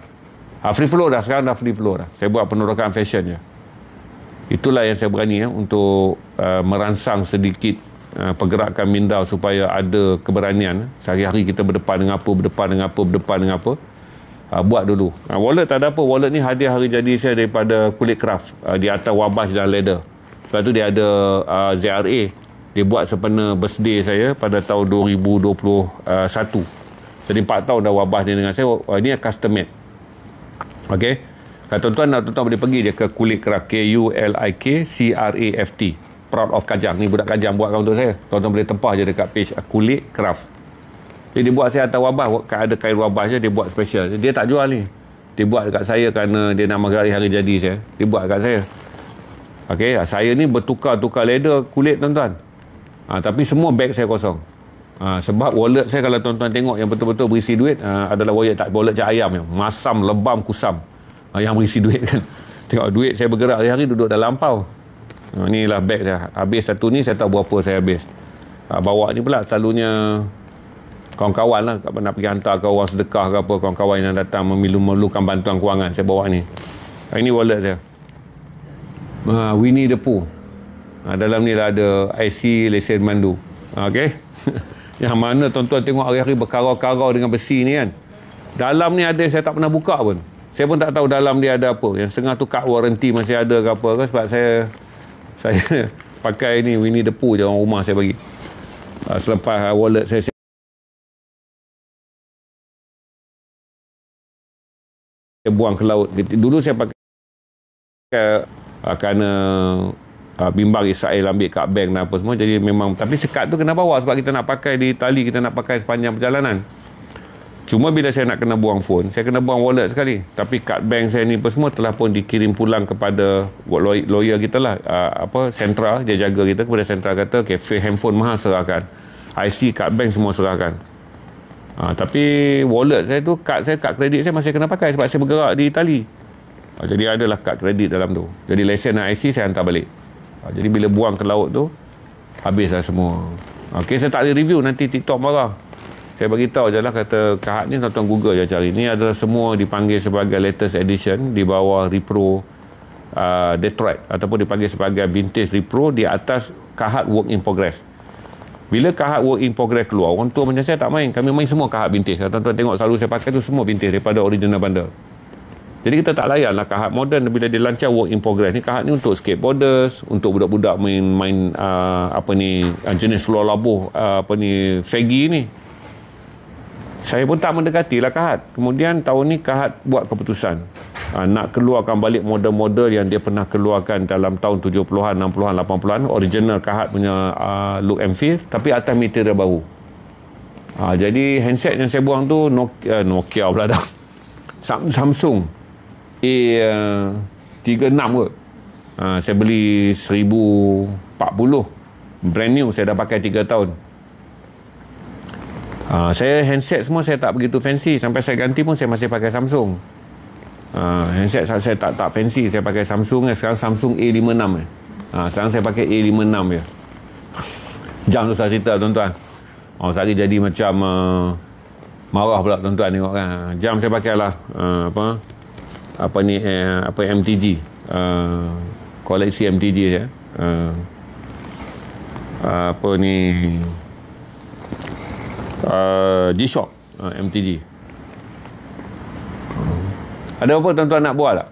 Free flow dah, sekarang dah free flow dah. Saya buat penerokaan fashion je. Itulah yang saya berani untuk merangsang sedikit pergerakan minda supaya ada keberanian. Sehari-hari kita berdepan dengan apa. Buat dulu. Wallet tak ada apa. Wallet ni hadiah hari jadi saya daripada Kulit Craft. Di atas wabash dan leather. Lepas tu dia ada ZRA. Dia buat sempena birthday saya pada tahun 2021. Jadi 4 tahun dah wabash dia dengan saya. Ini custom made. Okey. Kalau tuan-tuan boleh pergi je ke Kulit Craft. KULIKCRAFT. Proud of Kajang. Ni budak Kajang buatkan untuk saya. Tuan-tuan boleh tempah je dekat page Kulit Craft. Jadi dia buat saya atas wabah, ada kain wabah je, dia buat special. Dia tak jual ni. Dia buat dekat saya kerana dia nak menghargai hari jadi saya. Dia buat dekat saya. Okey, saya ni bertukar-tukar leather kulit tuan-tuan. Tapi semua beg saya kosong. Sebab wallet saya, kalau tuan-tuan tengok yang betul-betul berisi duit, adalah wallet cak ayam yang masam, lebam, kusam, yang berisi duit kan. Tengok duit saya bergerak hari-hari duduk dalam lampau. Inilah beg saya. Habis satu ni, saya tahu berapa saya habis. Bawa ni pula selalunya kawan-kawan lah, nak pergi hantar ke orang sedekah ke apa, kawan-kawan yang datang memerlukan bantuan kewangan, saya bawa ni. Ini wallet saya. Winnie the Pooh. Dalam ni lah ada IC, lesen mandu. Okey. Yang mana tuan-tuan tengok hari-hari berkarau-karau dengan besi ni kan. Dalam ni ada yang saya tak pernah buka pun. Saya pun tak tahu dalam dia ada apa. Yang setengah tu kad warranty masih ada ke apa kan, sebab saya pakai ni Winnie the Pooh je, orang rumah saya bagi. Selepas wallet saya buang ke laut. Dulu saya pakai kerana bimbang Israel ambil kad bank dan apa semua, jadi memang, tapi sekat tu kena bawa sebab kita nak pakai di tali, kita nak pakai sepanjang perjalanan. Cuma bila saya nak kena buang phone, saya kena buang wallet sekali. Tapi kad bank saya ni apa semua telah pun dikirim pulang kepada lawyer kita lah, Sentra, dia jaga kita, kepada Sentra kata okay, handphone mahal serahkan, IC, kad bank semua serahkan. Tapi wallet saya tu, kad kredit saya masih kena pakai sebab saya bergerak di Itali. Jadi adalah kad kredit dalam tu. Jadi lesen dan IC saya hantar balik. Jadi bila buang ke laut tu, habislah semua. Okey, saya tak ada review, nanti TikTok marah. Saya bagi tahu je lah, kata kad ni tuan-tuan Google je cari. Ni adalah semua dipanggil sebagai latest edition, di bawah Repro Detroit, ataupun dipanggil sebagai vintage Repro, di atas kad work in progress. Bila kad work in progress keluar, orang tua macam saya tak main. Kami main semua kad vintage. Tuan-tuan tengok selalu saya pakai tu semua vintage daripada original bandar. Jadi kita tak layanlah kad moden bila dia lancar work in progress. Ni kad ni untuk skateboarders, untuk budak-budak main jenis luar labuh, faggy ni. Saya pun tak mendekatilah kad. Kemudian tahun ni kad buat keputusan nak keluarkan balik model-model yang dia pernah keluarkan dalam tahun 70-an, 60-an, 80-an, original kad punya look and feel, tapi atas material baru. Jadi handset yang saya buang tu Nokia pula dah. Samsung A36 kot. Saya beli 1040, brand new, saya dah pakai 3 tahun. Saya handset semua saya tak begitu fancy, sampai saya ganti pun saya masih pakai Samsung. Handset saya tak fancy, saya pakai Samsung. Sekarang Samsung A56 sekarang saya pakai A56 je. Jam tu saya cerita tuan-tuan, sehari jadi macam marah pula tuan-tuan tengok kan. Jam saya pakai lah MTG, koleksi MTG je. G-Shock, MTG. Ada apa tuan-tuan nak buat tak?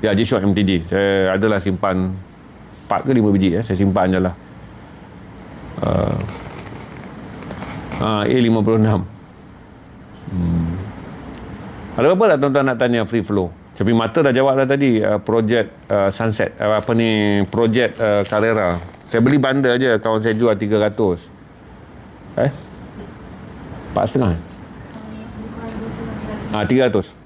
Ya, G-Shock MTG. Saya adalah simpan 4 ke 5 biji saya simpan je lah. A56. Ada apa tak tuan-tuan nak tanya free flow? Tapi mata dah jawab dah tadi. Projek Sunset, projek Carrera. Saya beli bundle je, kawan saya jual 300. 4,5. 300.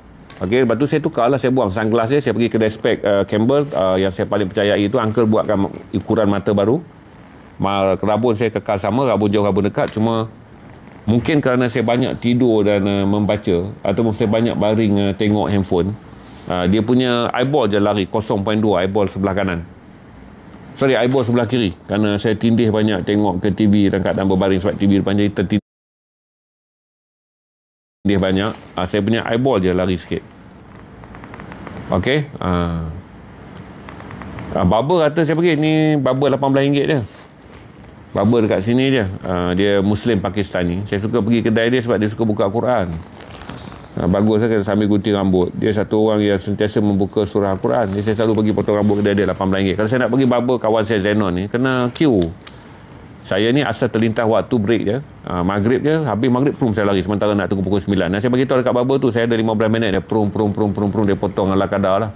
Okey, lepas tu saya tukar lah, saya buang sunglass dia, saya pergi kedai spek Campbell, yang saya paling percayai itu, uncle buatkan ukuran mata baru. Rabun saya kekal sama, rabun jauh, rabun dekat. Cuma mungkin kerana saya banyak tidur dan membaca, ataupun saya banyak baring tengok handphone, dia punya eyeball je lari 0.2, eyeball sebelah kanan. Sorry, eyeball sebelah kiri. Kerana saya tindih banyak tengok ke TV dan keadaan berbaring, sebab TV depan je tertindih banyak. Saya punya eyeball je lari sikit. Okey. Barber kata saya pergi, ni barber RM18 je. Barber dekat sini je. Dia Muslim Pakistani. Saya suka pergi kedai dia sebab dia suka buka Al-Quran. Bagus lah sambil gunting rambut. Dia satu orang yang sentiasa membuka surah Al-Quran. Jadi saya selalu pergi potong rambut kedai dia RM18. Kalau saya nak pergi barber kawan saya Zenon ni, kena queue. Saya ni asal terlintas waktu break je. Maghrib je, habis maghrib prum saya lari, sementara nak tunggu pukul 9. Dan saya beritahu dekat barber tu, saya ada 15 minit dia prum dia potong ala kadar lah.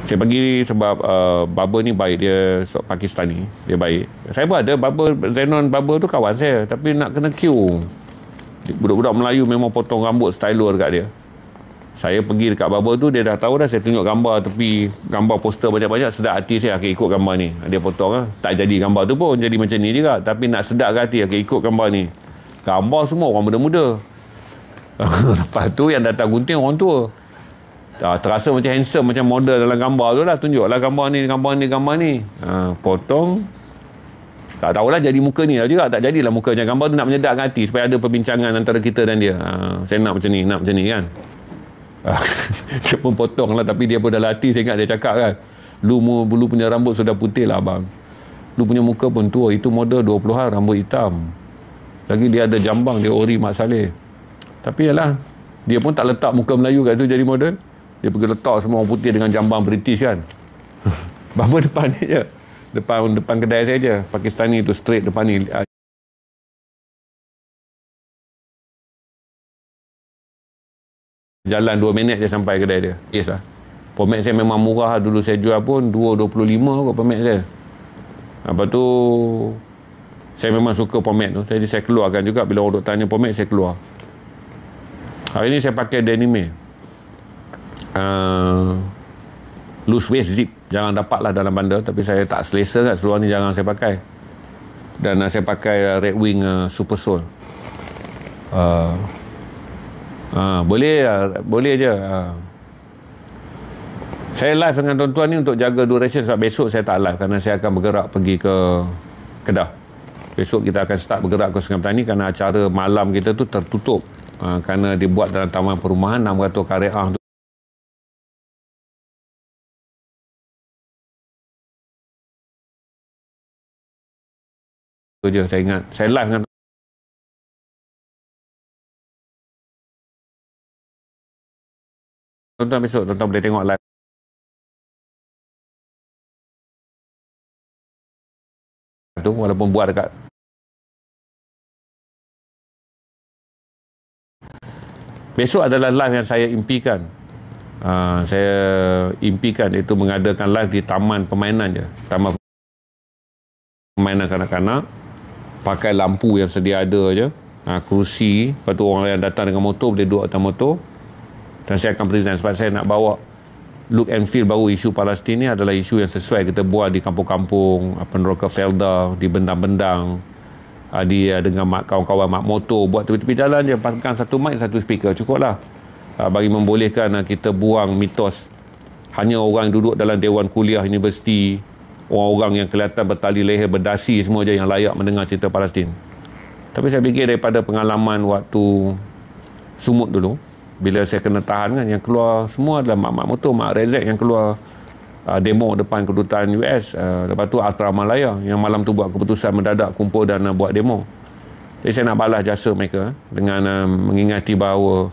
Saya pergi sebab barber ni baik, dia Pakistani, dia baik. Saya pun ada barber, Zenon barber tu kawan saya, tapi nak kena queue. Budak-budak Melayu memang potong rambut stylo dekat dia. Saya pergi dekat barber tu, dia dah tahu dah, saya tunjuk gambar tepi, gambar poster banyak-banyak, sedap hati saya akan ikut gambar ni. Dia potong lah. Tak jadi gambar tu pun, jadi macam ni juga. Tapi nak sedap hati akan ikut gambar ni. Gambar semua orang muda-muda. Lepas tu yang datang gunting orang tua. Terasa macam handsome, macam model dalam gambar tu lah. Tunjuklah gambar ni, gambar ni, gambar ni. Potong. Tak tahulah jadi muka ni lah juga. Tak jadilah muka macam gambar tu, nak menyedapkan hati supaya ada perbincangan antara kita dan dia. Saya nak macam ni kan. Dia pun potong lah, tapi dia pun dalam hati saya ingat dia cakap kan, lu punya rambut sudah putih lah abang, lu punya muka pun tua, itu model 20-an rambut hitam lagi, dia ada jambang, dia ori Mak Saleh. Tapi yalah, dia pun tak letak muka Melayu kat tu jadi model, dia pergi letak semua orang putih dengan jambang British kan. Bapa depan ni je, depan kedai saya je, Pakistani tu straight depan ni. Jalan 2 minit je sampai kedai dia. Yes lah. Pomade saya memang murah. Dulu saya jual pun 2.25 kot pomade saya. Lepas tu saya memang suka pomade tu. Jadi saya keluarkan juga. Bila orang tanya pomade, saya keluar. Hari ni saya pakai Denime. Loose waist zip. Jangan dapat lah dalam bandar. Tapi saya tak selesa kat seluar ni, jarang saya pakai. Dan saya pakai Red Wing Super Soul. Boleh je. Saya live dengan tuan-tuan ni untuk jaga duration, sebab besok saya tak live kerana saya akan bergerak pergi ke Kedah. Besok kita akan start bergerak ke Sungai Petani kerana acara malam kita tu tertutup kerana dibuat dalam taman perumahan 600 karya tu. Tu je saya ingat. Saya live dengan tuan-tuan besok, tuan-tuan boleh tengok live. Tu walaupun buat dekat besok adalah live yang saya impikan. Saya impikan itu mengadakan live di taman permainan je. Taman permainan kanak-kanak. Pakai lampu yang sedia ada je. Kerusi. Lepas tu orang yang datang dengan motor boleh duduk atas motor. Dan saya akan present sebab saya nak bawa look and feel baru. Isu Palestin ni adalah isu yang sesuai kita buat di kampung-kampung, Rockefeller, di bendang-bendang, dengan kawan-kawan mak motor, buat tepi-tepi jalan je, pasangkan satu mic, satu speaker, cukup lah. Bagi membolehkan kita buang mitos hanya orang duduk dalam dewan kuliah universiti, orang-orang yang kelihatan bertali leher, berdasi semua je yang layak mendengar cerita Palestin. Tapi saya fikir daripada pengalaman waktu Sumut dulu, bila saya kena tahan kan, yang keluar semua adalah mak-mak motor, mak Rezek yang keluar demo depan kedutaan US. Lepas tu Ultra Malaya yang malam tu buat keputusan mendadak kumpul dan buat demo. Jadi saya nak balas jasa mereka dengan mengingati bahawa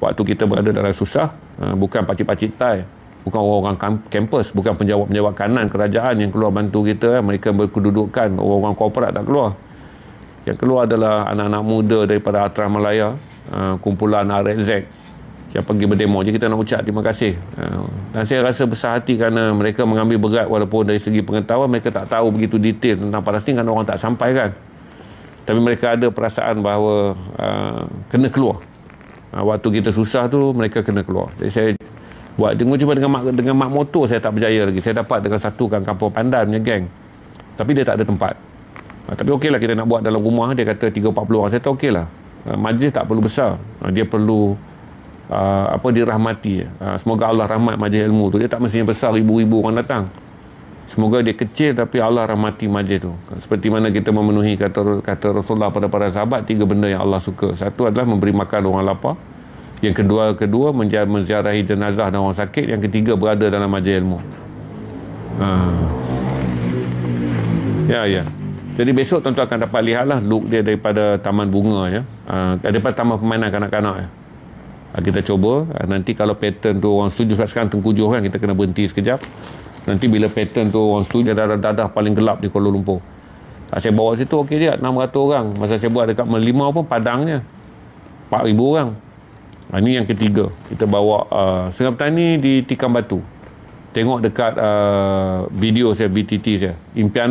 waktu kita berada dalam susah, bukan pakcik-pakcik tai, bukan orang-orang kampus, bukan penjawat-penjawat kanan kerajaan yang keluar bantu kita. Mereka berkedudukan, orang-orang korporat tak keluar. Yang keluar adalah anak-anak muda daripada Ultra Malaya, kumpulan RZ yang pergi berdemo. Jadi kita nak ucap terima kasih. Dan saya rasa besar hati kerana mereka mengambil berat, walaupun dari segi pengetahuan mereka tak tahu begitu detail tentang Palestin kerana orang tak sampaikan. Tapi mereka ada perasaan bahawa kena keluar. Waktu kita susah tu mereka kena keluar. Jadi saya buat cuma dengan mak motor saya tak berjaya lagi. Saya dapat dengan satukan Kampung Pandan punya geng. Tapi dia tak ada tempat. Tapi okeylah kita nak buat dalam rumah. Dia kata 30-40 orang. Saya tahu okeylah. Majlis tak perlu besar. Dia perlu dirahmati. Semoga Allah rahmat majlis ilmu tu. Dia tak mestinya besar, ribu-ribu orang datang. Semoga dia kecil tapi Allah rahmati majlis tu. Seperti mana kita memenuhi kata Rasulullah pada para sahabat, 3 benda yang Allah suka. Satu adalah memberi makan orang lapar. Yang kedua menziarahi jenazah dan orang sakit. Yang ketiga berada dalam majlis ilmu. Ya. Jadi besok tuan-tuan akan dapat lihatlah look dia daripada taman bunga ya. Daripada taman permainan kanak-kanak ya. Kita cuba. Nanti kalau pattern tu orang setuju, sekarang tengkujuh kan, kita kena berhenti sekejap. Nanti bila pattern tu orang setuju, dadah paling gelap di Kuala Lumpur. Saya bawa situ okey dia 600 orang. Masa saya buat dekat Melima pun padangnya 4,000 orang. Ini yang ketiga. Kita bawa Sungai Petani di Tikam Batu. Tengok dekat video saya, BTT saya. Impian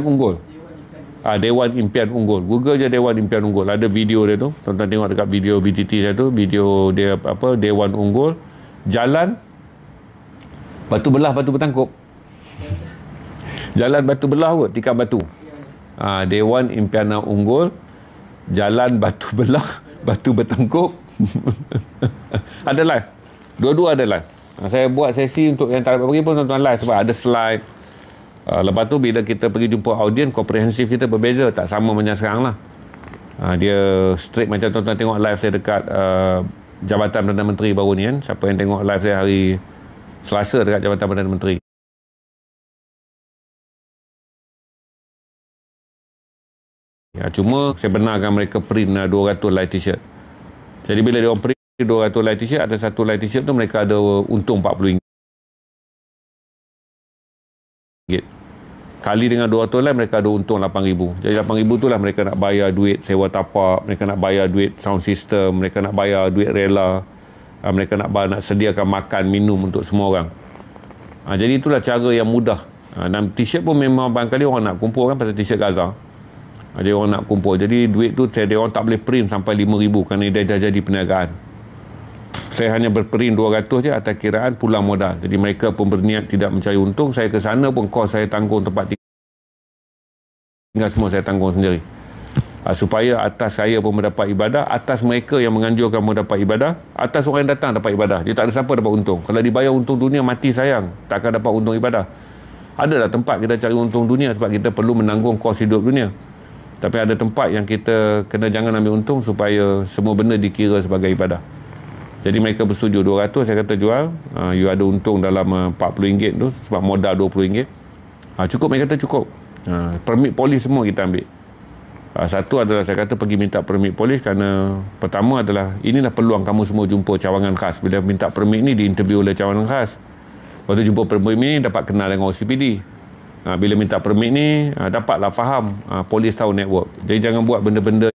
Unggul. Dewan Impian Unggul. Google je Dewan Impian Unggul. Ada video dia tu. Tuan-tuan tengok dekat video BTT saya tu. Video dia Dewan Unggul. Jalan batu belah, batu bertangkup. Jalan batu belah kot, tikar batu. Dewan Impian Unggul. Jalan batu belah, batu bertangkup. Ada live. Dua-dua ada live. Saya buat sesi untuk yang tak dapat pergi pun tuan-tuan live sebab ada slide. Lepas tu bila kita pergi jumpa audien, komprehensif kita berbeza, tak sama macam sekarang lah. Dia straight macam tuan-tuan tengok live saya dekat Jabatan Perdana Menteri baru ni kan. Siapa yang tengok live saya hari Selasa dekat Jabatan Perdana Menteri. Cuma saya benarkan mereka print 200 live t-shirt. Jadi bila dia orang print 200 live t-shirt, ada satu live t-shirt tu mereka ada untung RM40. Kali dengan 200 live mereka ada untung RM8,000. Jadi RM8,000 tu lah mereka nak bayar duit sewa tapak, mereka nak bayar duit sound system, mereka nak bayar duit rela, mereka nak sediakan makan, minum untuk semua orang. Jadi itulah cara yang mudah. Dan t-shirt pun memang barangkali orang nak kumpul kan pasal t-shirt Gaza. Jadi orang nak kumpul. Jadi duit tu dia orang tak boleh print sampai RM5,000 kerana dia dah jadi perniagaan. Saya hanya berprint 200 je atas kiraan pulang modal. Jadi mereka pun berniat tidak mencari untung. Saya ke sana pun kos saya tanggung, tempat tinggal semua saya tanggung sendiri. Supaya atas saya pun mendapat ibadah, atas mereka yang menganjurkan mendapat ibadah, atas orang yang datang dapat ibadah. Dia tak ada siapa dapat untung. Kalau dibayar untung dunia, mati sayang. Tak akan dapat untung ibadah. Adalah tempat kita cari untung dunia sebab kita perlu menanggung kos hidup dunia. Tapi ada tempat yang kita kena jangan ambil untung supaya semua benda dikira sebagai ibadah. Jadi mereka bersetuju 200, saya kata jual. You ada untung dalam RM40 tu sebab modal RM20. Cukup, mereka kata cukup. Permit polis semua kita ambil. Satu adalah saya kata pergi minta permit polis kerana pertama adalah inilah peluang kamu semua jumpa cawangan khas. Bila minta permit ni diinterview oleh cawangan khas. Waktu jumpa permit ni dapat kenal dengan OCPD. Bila minta permit ni dapatlah faham polis tahu network. Jadi jangan buat benda-benda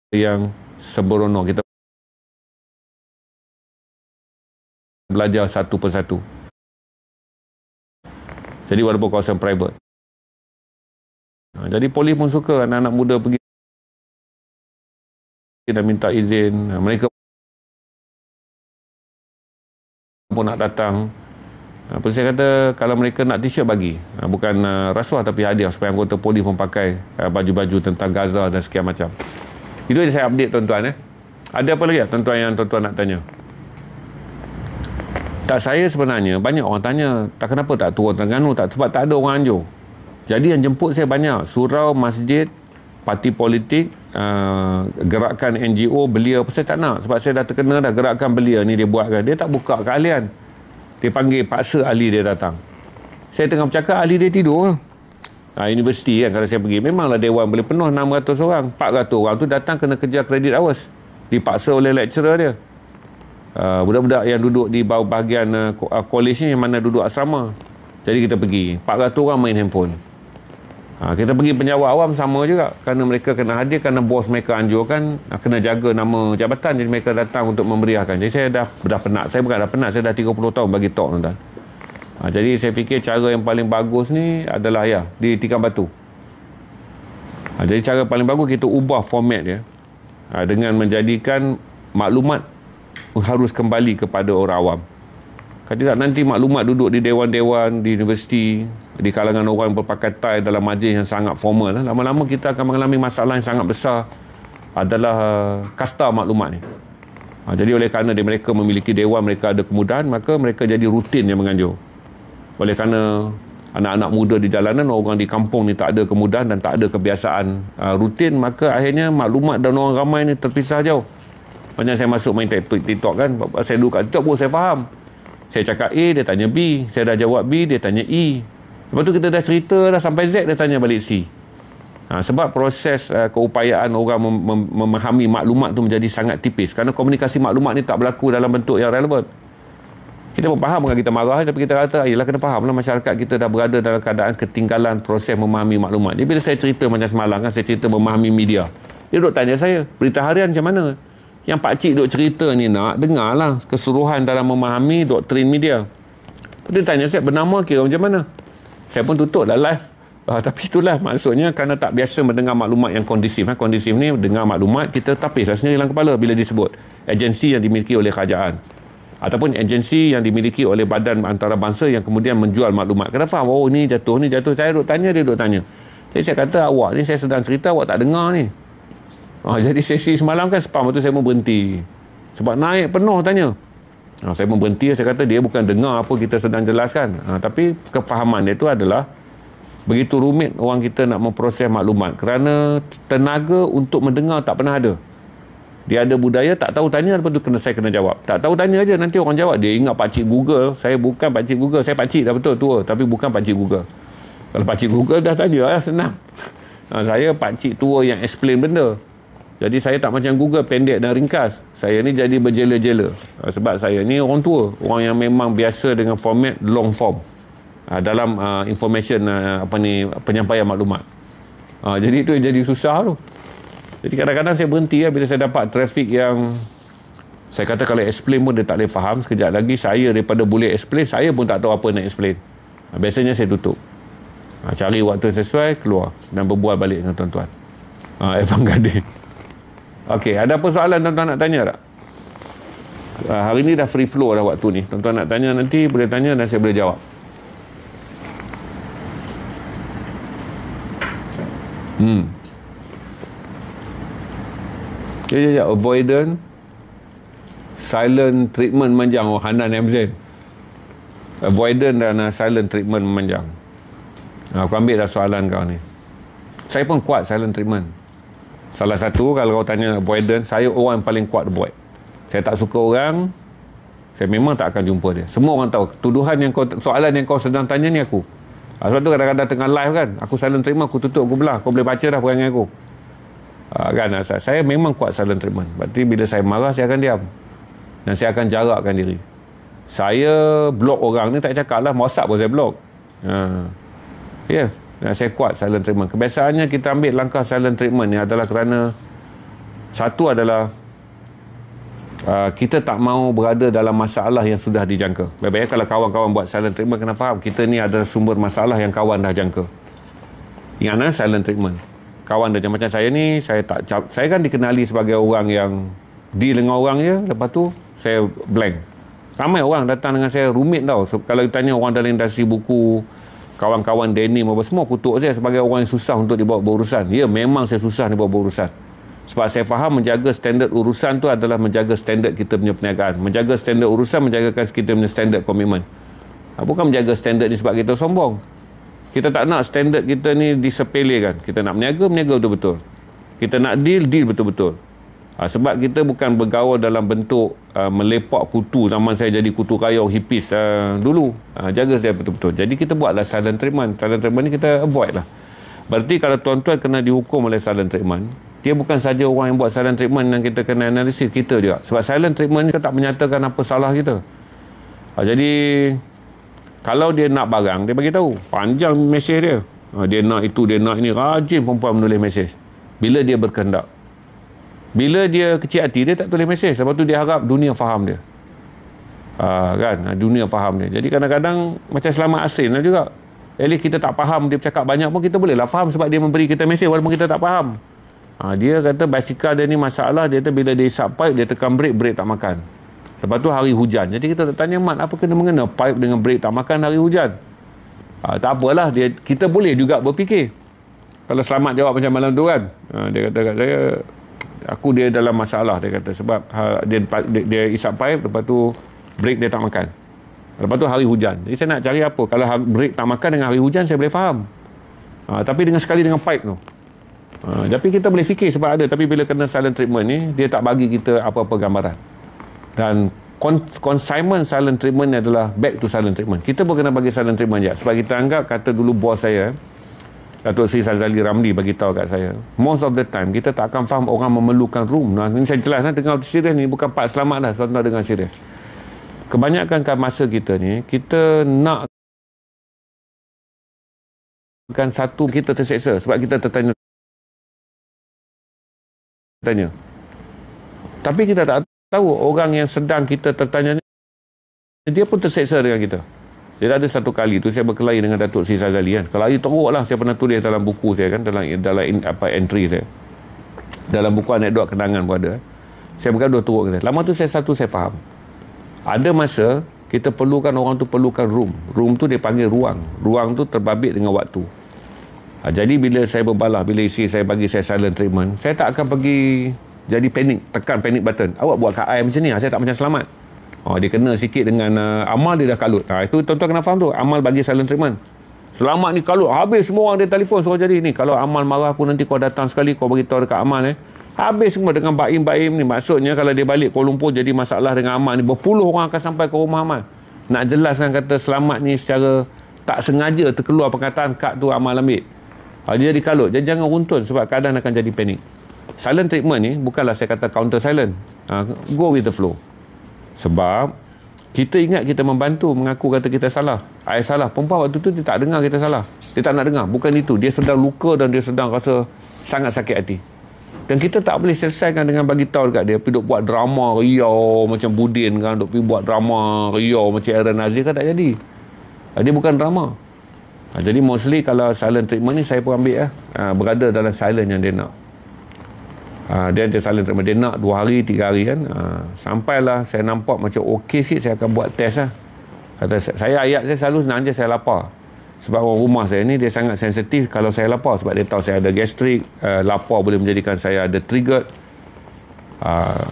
yang sembrono. Kita belajar satu persatu. Jadi walaupun kawasan private. Jadi polis pun suka anak-anak muda pergi dan minta izin. Mereka pun nak datang. Polis saya kata kalau mereka nak t-shirt bagi. Bukan rasuah tapi hadiah supaya anggota polis pun pakai baju-baju tentang Gaza dan sekian macam. Itu je saya update tuan-tuan. Ada apa lagi tuan-tuan yang tuan-tuan nak tanya? Tak, saya sebenarnya banyak orang tanya tak kenapa tak turun Terengganu, tak sebab tak ada orang Anjur. Jadi yang jemput saya banyak surau, masjid, parti politik, gerakan NGO, belia apa saya tak nak sebab saya dah terkena dah gerakan belia ni dia buatkan. Dia tak buka keahlian. Dia panggil paksa ahli dia datang. Saya tengah bercakap ahli dia tidur. Universiti kan kalau saya pergi memanglah dewan boleh penuh 600 orang. 400 orang tu datang kena kejar credit hours. Dipaksa oleh lecturer dia. Budak-budak yang duduk di bawah bahagian college ni yang mana duduk asrama. Jadi kita pergi. 400 orang main handphone. Kita pergi penjawat awam sama juga. Kerana mereka kena hadir, kerana bos mereka anjurkan, kena jaga nama jabatan. Jadi mereka datang untuk memberiahkan. Jadi saya dah penat. Saya bukan dah penat, saya dah 30 tahun bagi talk tuan-tuan. Jadi saya fikir cara yang paling bagus ni adalah di tikar batu. Jadi cara paling bagus kita ubah format dia. Dengan menjadikan maklumat harus kembali kepada orang awam. Kalau tidak nanti maklumat duduk di dewan-dewan, di universiti, di kalangan orang berpakai tie dalam majlis yang sangat formal. Lama-lama kita akan mengalami masalah yang sangat besar adalah kasta maklumat ni. Jadi oleh kerana mereka memiliki dewan, mereka ada kemudahan, maka mereka jadi rutin yang menganjur. Oleh kerana anak-anak muda di jalanan, orang di kampung ni tak ada kemudahan dan tak ada kebiasaan rutin, maka akhirnya maklumat dan orang ramai ni terpisah jauh. Macam saya masuk main TikTok kan, saya duduk kat TikTok pun saya faham. Saya cakap A, dia tanya B. Saya dah jawab B, dia tanya E. Lepas tu kita dah cerita dah sampai Z, dia tanya balik C. Sebab proses keupayaan orang memahami maklumat tu menjadi sangat tipis. Kerana komunikasi maklumat ni tak berlaku dalam bentuk yang relevan. Kita pun faham kan kita marah, tapi kita kata, yelah kena faham lah masyarakat kita dah berada dalam keadaan ketinggalan proses memahami maklumat. Jadi bila saya cerita macam semalam kan, saya cerita memahami media. Dia duduk tanya saya, berita harian macam mana? Yang pakcik duk cerita ni nak dengarlah keseluruhan dalam memahami doktrin media. Dia tanya saya, bernama kira macam mana? Saya pun tutup lah live. Tapi itulah maksudnya kerana tak biasa mendengar maklumat yang kondisif. Kondisif ni dengar maklumat, kita tapislah sendiri dalam kepala bila disebut agensi yang dimiliki oleh kerajaan ataupun agensi yang dimiliki oleh badan antarabangsa yang kemudian menjual maklumat. Kena faham, oh ni jatuh. Saya duk tanya, dia duk tanya. Jadi saya kata, awak ni saya sedang cerita, awak tak dengar ni. Jadi sesi semalam kan spam, tu saya mau berhenti. Sebab naik penuh tanya. Saya mau berhenti, saya kata dia bukan dengar apa kita sedang jelaskan. Tapi kefahaman dia tu adalah begitu rumit orang kita nak memproses maklumat kerana tenaga untuk mendengar tak pernah ada. Dia ada budaya tak tahu tanya, lepas tu saya kena jawab. Tak tahu tanya aja, nanti orang jawab. Dia ingat pakcik Google. Saya bukan pakcik Google. Saya pakcik dah betul tua, tapi bukan pakcik Google. Kalau pakcik Google dah tanya, senang. Saya pakcik tua yang explain benda. Jadi saya tak macam Google, pendek dan ringkas. Saya ni jadi berjela-jela. Sebab saya ni orang tua, orang yang memang biasa dengan format long form dalam information penyampaian maklumat. Jadi itu yang jadi susah tu. Jadi kadang-kadang saya berhenti bila saya dapat trafik yang saya kata kalau explain pun dia tak boleh faham. Sekejap lagi saya daripada boleh explain, saya pun tak tahu apa nak explain. Biasanya saya tutup. Cari waktu sesuai, keluar dan berbual balik dengan tuan-tuan. Evan Gading. Okey, ada apa soalan tuan-tuan nak tanya tak? Hari ni dah free flow dah waktu ni. Tuan-tuan nak tanya nanti boleh tanya dan saya boleh jawab. Avoidant silent treatment memanjang. Hanan Hamzin. Avoidant dan silent treatment memanjang. Aku ambil dah soalan kau ni. Saya pun kuat silent treatment. Salah satu, kalau kau tanya avoidant, saya orang yang paling kuat avoid. Saya tak suka orang, saya memang tak akan jumpa dia. Semua orang tahu tuduhan yang kau, soalan yang kau sedang tanya ni aku. Sebab tu kadang-kadang tengah live kan, aku silent treatment, aku tutup, aku belah. Kau boleh baca dah perangai aku. Saya memang kuat silent treatment. Berarti bila saya marah, saya akan diam. Dan saya akan jarakkan diri. Saya block orang ni tak cakap lah, WhatsApp pun saya block. Dan saya kuat silent treatment. Kebiasaannya kita ambil langkah silent treatment ni adalah kerana satu adalah kita tak mahu berada dalam masalah yang sudah dijangka. Baik-baik kalau kawan-kawan buat silent treatment, kena faham kita ni ada sumber masalah yang kawan dah jangka. Ingat silent treatment. Kawan dah macam saya ni, saya kan dikenali sebagai orang yang deal dengan orang je, lepas tu saya blank. Ramai orang datang dengan saya rumit tau. Kalau ditanya orang dalam industri buku, kawan-kawan denim apa semua kutuk saya sebagai orang yang susah untuk dibawa berurusan. Ya, memang saya susah dibawa berurusan. Sebab saya faham menjaga standard urusan tu adalah menjaga standard kita punya perniagaan. Menjaga standard urusan, menjagakan kita punya standard komitmen. Bukan menjaga standard ni sebab kita sombong. Kita tak nak standard kita ni disepelekan. Kita nak berniaga betul-betul. Kita nak deal betul-betul. Sebab kita bukan bergaul dalam bentuk melepak kutu. Zaman saya jadi kutu kayau hippies dulu. Jaga saya betul-betul. Jadi kita buatlah silent treatment. Silent treatment ni kita avoid lah. Berarti kalau tuan-tuan kena dihukum oleh silent treatment, dia bukan saja orang yang buat silent treatment yang kita kena analisis, kita juga. Sebab silent treatment ni kita tak menyatakan apa salah kita. Jadi kalau dia nak barang, dia bagi tahu. Panjang mesej dia. Dia nak itu, dia nak ini. Rajin perempuan menulis mesej. Bila dia berkehendak. Bila dia kecil hati, dia tak tulis mesej. Lepas tu dia harap dunia faham dia. Dunia faham dia. Jadi kadang-kadang macam Selamat Asrin lah juga. At least kita tak faham, dia bercakap banyak pun kita bolehlah faham sebab dia memberi kita mesej walaupun kita tak faham. Dia kata basikal dia ni masalah, dia kata bila dia isap pipe, dia tekan brake tak makan. Lepas tu hari hujan. Jadi kita tak tanya, Mat, apa kena-mengena pipe dengan brake tak makan hari hujan? Tak apalah, kita boleh juga berfikir. Kalau Selamat jawab macam malam tu kan, dia kata kat saya, dia dalam masalah, dia kata sebab dia isap pipe, lepas tu brake dia tak makan. Lepas tu hari hujan. Jadi saya nak cari apa? Kalau brake tak makan dengan hari hujan, saya boleh faham. Tapi sekali dengan pipe tu. Tapi kita boleh fikir sebab ada. Tapi bila kena silent treatment ni, dia tak bagi kita apa-apa gambaran. Dan consignment silent treatment ni adalah back to silent treatment. Kita pun kena bagi silent treatment je. Sebab kita anggap, kata dulu bos saya, Datuk Seri Sazali Ramli bagi tahu kat saya, most of the time kita tak akan faham orang memerlukan room. Ini saya jelas dengar serius ni, bukan Pak Selamat dah, tuan-tuan dengar serius. Kebanyakan masa kita ni, kita nak kan satu, kita terseksa sebab kita tanya Tapi kita tak tahu orang yang sedang kita tertanya ni, dia pun terseksa dengan kita. Jadi ada satu kali tu saya berkelahi dengan Datuk Seri Sazali kan. Kelahi teruk lah, saya pernah tulis dalam buku saya kan, dalam entry saya. Dalam buku anekdot kenangan pun ada. Saya bergaduh teruk kita. Lama tu saya faham. Ada masa kita perlukan orang tu perlukan room. Room tu dia panggil ruang. Ruang tu terbabit dengan waktu. Jadi bila saya berbalah, bila isteri saya bagi saya silent treatment, saya tak akan pergi jadi panik, tekan panic button. Awak buat kat I macam ni, saya tak macam Selamat. Dia kena sikit dengan Amal, dia dah kalut. Itu tuan-tuan kena faham tu. Amal bagi silent treatment. Selamat ni kalut, habis semua orang dia telefon suruh jadi ni. Kalau Amal marah pun nanti kau datang sekali, kau beritahu dekat Amal habis semua dengan Baim ni. Maksudnya kalau dia balik Kuala Lumpur jadi masalah dengan Amal ni, berpuluh orang akan sampai ke rumah Amal. Nak jelaskan kata Selamat ni secara tak sengaja terkeluar perkataan kad tu Amal ambil. Dia jadi kalut. Jadi jangan runtun sebab keadaan akan jadi panik. Silent treatment ni bukanlah saya kata counter silent. Go with the flow. Sebab kita ingat kita membantu mengaku kata kita salah. I salah. Perempuan waktu tu dia tak dengar kita salah. Dia tak nak dengar. Bukan itu. Dia sedang luka dan dia sedang rasa sangat sakit hati. Dan kita tak boleh selesaikan dengan bagi tahu dekat dia. Pergi duk buat drama riau macam Budin kan. Duk pergi buat drama riau macam Aaron Nazir kan, tak jadi. Dia bukan drama. Jadi mostly kalau silent treatment ni saya pun ambil berada dalam silent yang dia nak. Dia silent treatment, dia nak 2 hari 3 hari kan. Sampailah saya nampak macam okey sikit, saya akan buat test lah. Kata saya, ayat saya selalu senang je, saya lapar. Sebab orang rumah saya ni dia sangat sensitif kalau saya lapar, sebab dia tahu saya ada gastrik. Lapar boleh menjadikan saya ada trigger.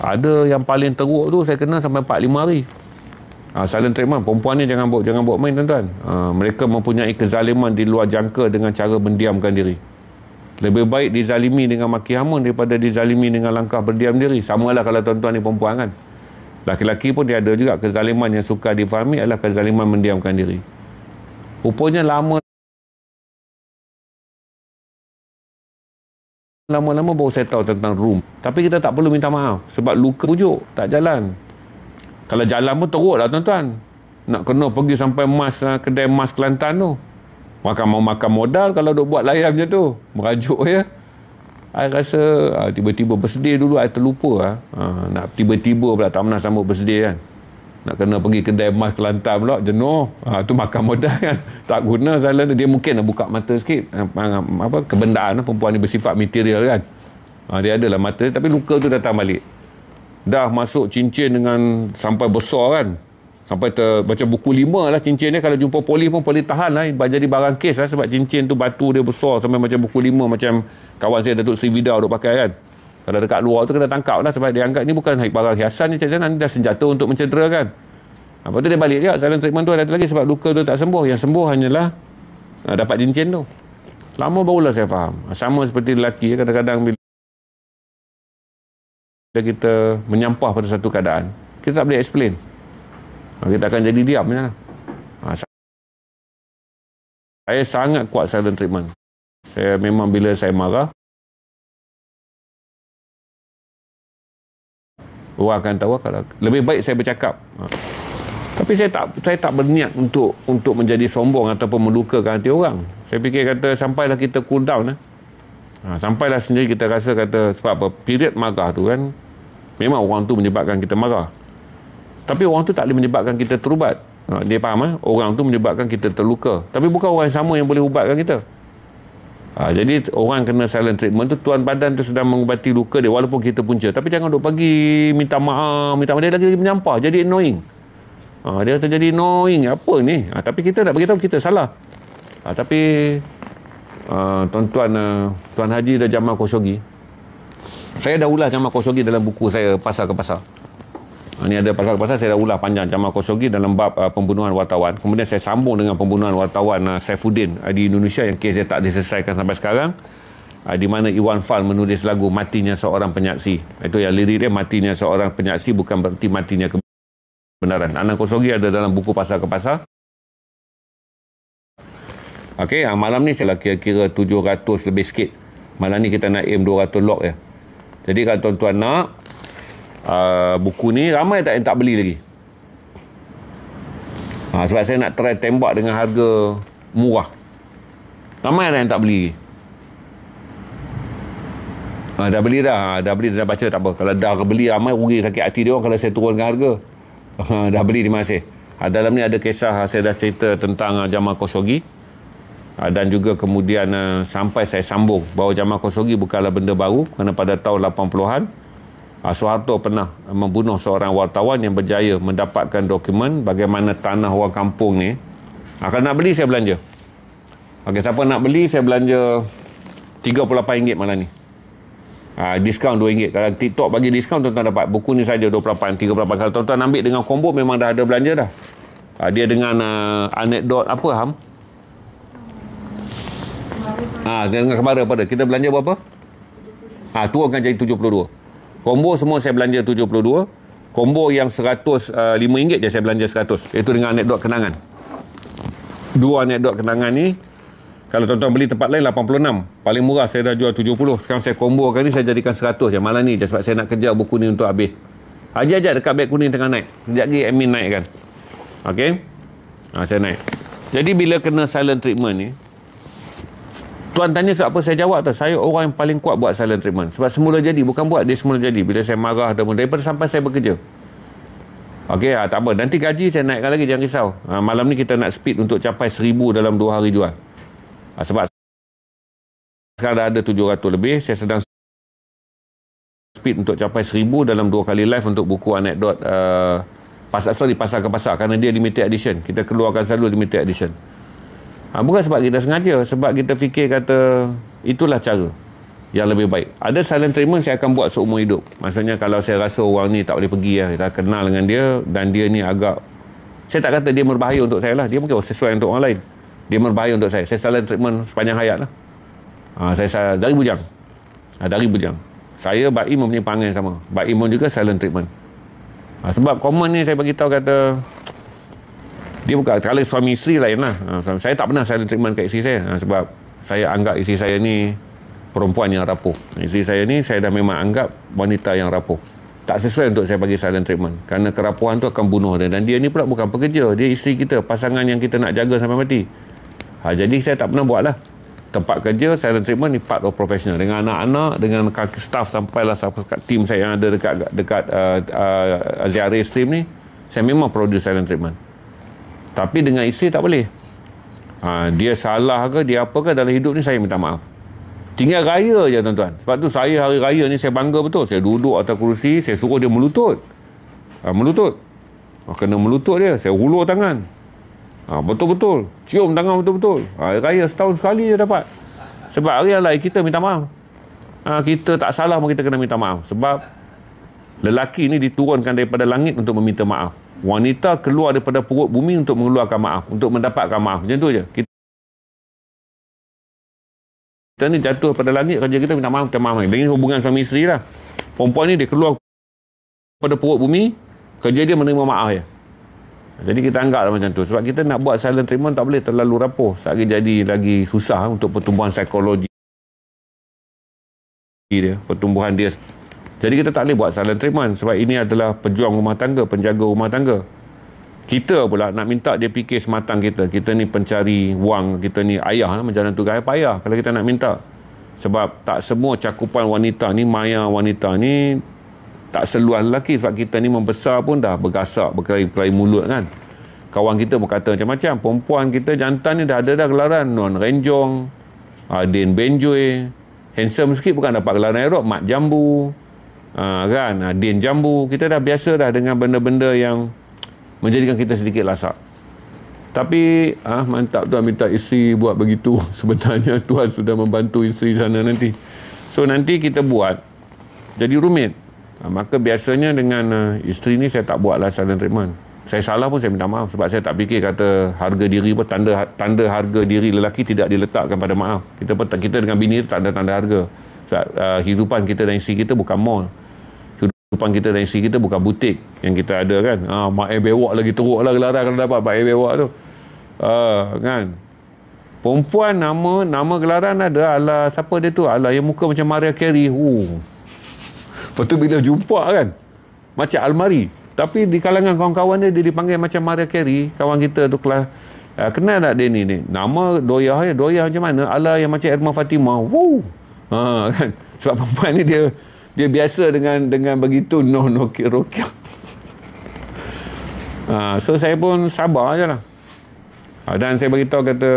Ada yang paling teruk tu saya kena sampai 4-5 hari. Silent treatment, perempuan ni jangan buat main tuan-tuan. Mereka mempunyai kezaliman di luar jangka dengan cara mendiamkan diri. Lebih baik dizalimi dengan maki hamun daripada dizalimi dengan langkah berdiam diri. Samalah kalau tuan-tuan ni perempuan kan. Laki-laki pun dia ada juga kezaliman yang suka difahami adalah kezaliman mendiamkan diri. Rupanya lama-lama baru saya tahu tentang room. Tapi kita tak perlu minta maaf sebab luka pujuk tak jalan. Kalau jalan pun teruk lah tuan-tuan. Nak kena pergi sampai kedai emas Kelantan tu. Makan modal kalau duk buat layar macam tu. Merajuk ya. I rasa tiba-tiba bersedih dulu, I terlupa. Nak tiba-tiba pula tak pernah sambut bersedih kan. Nak kena pergi kedai emas Kelantan pula, jenuh. Tu makan modal kan. Tak guna silent tu. Dia mungkin nak buka mata sikit. Kebendaan perempuan ni bersifat material kan. Dia adalah mata, tapi luka tu datang balik. Dah masuk cincin dengan sampai besar kan. Sampai macam buku 5 lah cincin ni. Kalau jumpa polis pun polis tahan lah. Jadi barang kes lah sebab cincin tu batu dia besar sampai macam buku 5 macam kawan saya Datuk Sri Vida duk pakai kan. Kalau dekat luar tu kena tangkap lah sebab dia anggap ni bukan barang hiasan ni macam-macam. Ni dah senjata untuk mencederakan. Lepas tu dia balik juga. Silent treatment tu ada lagi sebab luka tu tak sembuh. Yang sembuh hanyalah dapat cincin tu. Lama barulah saya faham. Sama seperti lelaki kadang-kadang bila kita menyampah pada satu keadaan, kita tak boleh explain. Kita akan jadi diam je. Saya sangat kuat silent treatment. Saya memang bila saya marah, orang akan tahu kalau lebih baik saya bercakap. Tapi saya tak berniat untuk menjadi sombong ataupun melukakan hati orang. Saya fikir kata sampailah kita cool down. Sampailah sendiri kita rasa kata sebab apa, period marah tu kan memang orang tu menyebabkan kita marah. Tapi orang tu tak boleh menyebabkan kita terubat. Dia faham orang tu menyebabkan kita terluka. Tapi bukan orang sama yang boleh ubatkan kita. Jadi orang kena silent treatment tu, tuan badan tu sedang mengubati luka dia walaupun kita punca. Tapi jangan duk pergi minta maaf, dia lagi menyampah, jadi annoying. Dia kata jadi annoying, apa ni? Tapi kita nak beritahu kita salah. Tapi Tuan Haji dah Jamal Khashoggi. Saya dah ulas Jamal Khashoggi dalam buku saya Pasar ke Pasar. Ini ada Pasar ke Pasar, saya dah ulas panjang Jamal Khashoggi dalam bab pembunuhan wartawan. Kemudian saya sambung dengan pembunuhan wartawan Saifuddin di Indonesia yang kes dia tak diselesaikan sampai sekarang. Di mana Iwan Fals menulis lagu Matinya Seorang Penyaksi. Itu yang lirik dia, matinya seorang penyaksi bukan berarti matinya kebenaran. Anang Khashoggi ada dalam buku Pasar ke Pasar. Okey, malam ni saya kira 700 lebih sikit. Malam ni kita nak aim 200 log ya. Jadi kalau tuan-tuan nak buku ni, ramai tak yang tak beli lagi. Sebab saya nak try tembak dengan harga murah. Ramai tak yang tak beli lagi. Dah beli dah. Dah beli, dah baca tak apa. Kalau dah beli ramai, rugi sakit hati dia orang kalau saya turunkan harga. Dah beli, terima kasih. Dalam ni ada kisah saya dah cerita tentang Jamal Khashoggi. Dan juga kemudian sampai saya sambung bahawa Jamal Khashoggi bukanlah benda baru, kerana pada tahun 80-an Soeharto pernah membunuh seorang wartawan yang berjaya mendapatkan dokumen bagaimana tanah orang kampung ni. Kalau nak beli, saya belanja. Okey, siapa nak beli, saya belanja RM38 malam ni. Diskaun RM2. Kalau TikTok bagi diskaun, tuan-tuan dapat buku ni saja RM28, RM38. Kalau tuan-tuan ambil dengan combo, memang dah ada belanja dah. Dia dengan anekdot apa, Ham? Dengan kemara pada. Kita belanja berapa? Turunkan jadi 72. Combo semua saya belanja 72. Combo yang RM105 je saya belanja 100. Iaitu dengan anekdot kenangan. Dua anekdot kenangan ni, kalau tuan-tuan beli tempat lain 86. Paling murah saya dah jual 70. Sekarang saya combokan ni, saya jadikan 100 je malam ni je, sebab saya nak kejar buku ni untuk habis. Ajak-ajak dekat beg kuning tengah naik. Sekejap lagi admin naik kan. Okey. Saya naik. Jadi bila kena silent treatment ni, tuan tanya sebab apa, saya jawab tu, saya orang yang paling kuat buat silent treatment. Sebab semula jadi, bukan buat, dia semula jadi. Bila saya marah ataupun daripada sampai saya bekerja. Okey, tak apa. Nanti gaji saya naikkan lagi, jangan risau. Malam ni kita nak speed untuk capai 1000 dalam 2 hari jual. Sebab sekarang dah ada 700 lebih. Saya sedang speed untuk capai 1000 dalam 2 kali live untuk buku anekdot pasar ke pasar, kerana dia limited edition. Kita keluarkan selalu limited edition. Bukan sebab kita sengaja, sebab kita fikir kata itulah cara yang lebih baik. Ada silent treatment saya akan buat seumur hidup. Maksudnya kalau saya rasa orang ni tak boleh pergi lah, kita kenal dengan dia dan dia ni agak, saya tak kata dia berbahaya untuk saya lah, dia mungkin sesuai untuk orang lain. Dia berbahaya untuk saya silent treatment sepanjang hayat lah. Saya dari bujang. Dari bujang. Saya, Baim mempunyai panggil sama. Baim pun juga silent treatment. Sebab komen ni saya bagi tahu kata, dia bukan, kalau suami isteri lain lah. Saya tak pernah silent treatment kat isteri saya. Sebab saya anggap isteri saya ni perempuan yang rapuh. Isteri saya ni, saya dah memang anggap wanita yang rapuh. Tak sesuai untuk saya bagi silent treatment. Kerana kerapuhan tu akan bunuh dia. Dan dia ni pula bukan pekerja. Dia isteri kita, pasangan yang kita nak jaga sampai mati. Jadi saya tak pernah buat lah. Tempat kerja, silent treatment ni part of professional. Dengan anak-anak, dengan kaki staff, sampailah tim saya yang ada dekat Aziari Stream ni, saya memang produce silent treatment. Tapi dengan isteri tak boleh. Dia salah ke, dia apa ke dalam hidup ni, saya minta maaf. Tinggal raya je tuan-tuan. Sebab tu saya hari raya ni saya bangga betul. Saya duduk atas kerusi, saya suruh dia melutut. Melutut. Kena melutut dia, saya ulur tangan. Betul-betul. Cium tangan betul-betul. Hari raya setahun sekali je dapat. Sebab hari yang lain kita minta maaf. Kita tak salah pun kita kena minta maaf. Sebab lelaki ni diturunkan daripada langit untuk meminta maaf. Wanita keluar daripada perut bumi untuk mengeluarkan maaf, untuk mendapatkan maaf. Macam tu je. Kita ni jatuh pada langit, kerja kita minta maaf, Ini hubungan suami isteri lah. Perempuan ni dia keluar pada perut bumi, kerja dia menerima maaf je. Jadi kita anggaplah macam tu. Sebab kita nak buat silent treatment tak boleh terlalu rapuh. Sekali jadi lagi susah untuk pertumbuhan psikologi dia, pertumbuhan dia. Jadi kita tak boleh buat silent treatment. Sebab ini adalah pejuang rumah tangga, penjaga rumah tangga. Kita pula nak minta dia fikir sematang kita. Kita ni pencari wang, kita ni ayah menjalankan tugas payah kalau kita nak minta. Sebab tak semua cakupan wanita ni, maya wanita ni tak seluas lelaki. Sebab kita ni membesar pun dah bergasak, berkelahi mulut kan. Kawan kita berkata macam-macam. Perempuan kita jantan ni dah ada dah gelaran Non Renjong, Din Benjoy. Handsome sikit bukan dapat gelaran Arab, Mat Jambu, kan, Din Jambu. Kita dah biasa dah dengan benda-benda yang menjadikan kita sedikit lasak. Tapi mantap tuan minta isteri buat begitu. Sebenarnya Tuhan sudah membantu isteri sana nanti. So nanti kita buat jadi rumit. Maka biasanya dengan isteri ni saya tak buatlah silent treatment. Saya salah pun saya minta maaf. Sebab saya tak fikir kata harga diri pun, tanda harga diri lelaki tidak diletakkan pada maaf. Kita dengan bini tak ada tanda harga. Sebab hidupan kita dan isteri kita bukan mall. Hidupan kita dan isteri kita bukan butik yang kita ada kan. Mak air bewak lagi teruk lah gelaran kalau dapat mak air bewak tu. Kan. Perempuan nama gelaran ada ala siapa dia tu? Ala yang muka macam Mariah Carey. Lepas tu bila jumpa kan, macam almari. Tapi di kalangan kawan-kawan dia dipanggil macam Mariah Carey. Kawan kita tu kelas, kenal tak dia ni? Nama Doyah macam mana? Ala yang macam Irma Fatimah. Kan? Sebab perempuan ni dia biasa dengan begitu rokyah. So saya pun sabar je lah. Dan saya beritahu kata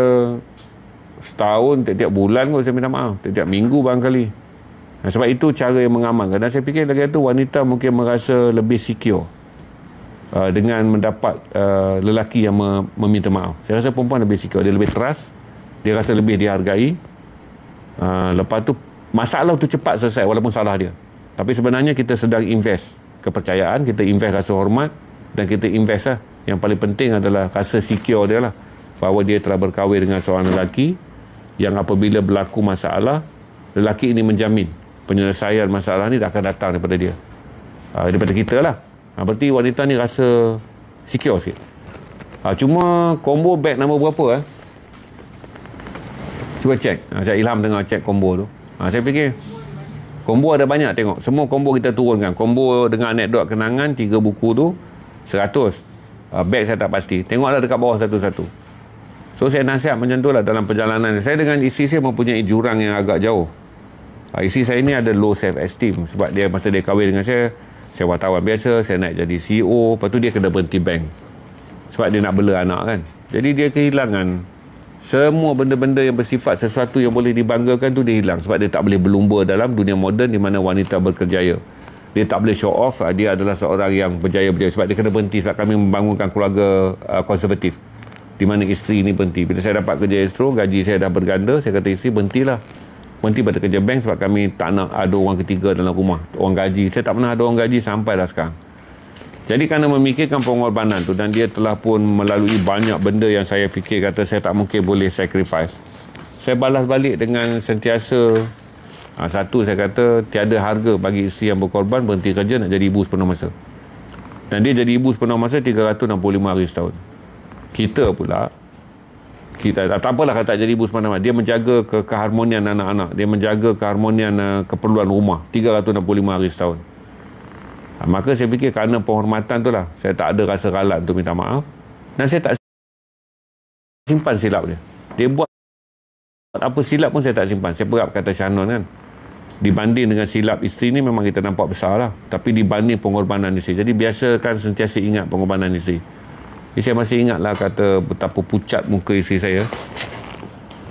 setahun, tiap-tiap bulan kot saya minta maaf, tiap-tiap minggu barangkali. Sebab itu cara yang mengamankan. Dan saya fikir lagi tu wanita mungkin merasa lebih secure dengan mendapat lelaki yang meminta maaf. Saya rasa perempuan lebih secure, dia lebih trust, dia rasa lebih dihargai. Lepas tu masalah tu cepat selesai walaupun salah dia. Tapi sebenarnya kita sedang invest kepercayaan, kita invest rasa hormat, dan kita invest lah. Yang paling penting adalah rasa secure dia lah, bahawa dia telah berkahwin dengan seorang lelaki yang apabila berlaku masalah, lelaki ini menjamin penyelesaian masalah ni akan datang daripada dia, daripada kita lah. Berarti wanita ni rasa secure sikit. Cuma combo bag nombor berapa cuba cek. Saya Ilham tengah cek combo tu. Saya fikir combo ada banyak, tengok semua combo kita turunkan. Combo dengan anekdot kenangan 3 buku tu 100. Bag saya tak pasti, tengoklah dekat bawah satu-satu. So saya nasihat macam tu lah dalam perjalanan. Saya dengan isteri saya mempunyai jurang yang agak jauh. Isteri saya ni ada low self esteem sebab dia masa dia kahwin dengan saya wartawan biasa, saya naik jadi CEO, lepas tu dia kena berhenti bank sebab dia nak bela anak kan. Jadi dia kehilangan semua benda-benda yang bersifat sesuatu yang boleh dibanggakan tu, dia hilang sebab dia tak boleh berlumba dalam dunia moden di mana wanita berkerjaya. Dia tak boleh show off dia adalah seorang yang berjaya-berjaya sebab dia kena berhenti sebab kami membangunkan keluarga konservatif di mana isteri ni berhenti. Bila saya dapat kerja Astro, gaji saya dah berganda, saya kata isteri berhentilah, berhenti pada kerja bank sebab kami tak nak ada orang ketiga dalam rumah, orang gaji. Saya tak pernah ada orang gaji sampai dah sekarang. Jadi kerana memikirkan pengorbanan tu, dan dia telah pun melalui banyak benda yang saya fikir kata saya tak mungkin boleh sacrifice, saya balas balik dengan sentiasa satu, saya kata tiada harga bagi isteri yang berkorban berhenti kerja nak jadi ibu sepenuh masa. Dan dia jadi ibu sepenuh masa 365 hari setahun. Kita pula, kita tak apalah kata jadi ibu sepenuh masa, dia menjaga keharmonian anak-anak, dia menjaga keharmonian keperluan rumah 365 hari setahun. Maka saya fikir kerana penghormatan tu lah, saya tak ada rasa ralat untuk minta maaf, dan saya tak simpan silap dia. Dia buat apa silap pun saya tak simpan. Saya perap kata Shannon kan, dibanding dengan silap isteri ni memang kita nampak besar lah, tapi dibanding pengorbanan isteri, jadi biasakan sentiasa ingat pengorbanan isteri. Jadi saya masih ingat lah kata betapa pucat muka isteri saya.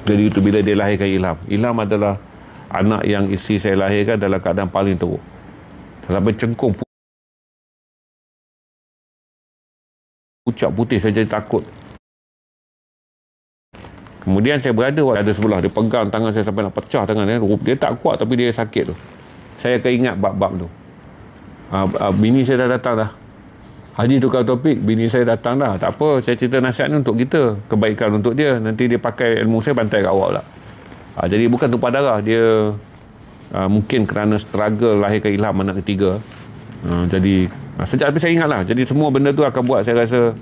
Jadi itu bila dia lahirkan Ilham. Ilham adalah anak yang isteri saya lahirkan dalam keadaan paling teruk, sampai cengkung pucat putih, saya jadi takut. Kemudian saya berada ada sebelah, dia pegang tangan saya sampai nak pecah tangan dia. Dia tak kuat tapi dia sakit tu. Saya akan ingat bab-bab tu. Bini saya dah datang dah. Haji tukar topik, bini saya datang dah. Tak apa, saya cerita nasihat ni untuk kita, kebaikan untuk dia. Nanti dia pakai ilmu saya bantai kat awak pula. Jadi bukan tumpah darah, dia mungkin kerana struggle lahirkan Ilham anak ketiga. Jadi sejak tapi saya ingat lah. Jadi semua benda tu akan buat saya rasa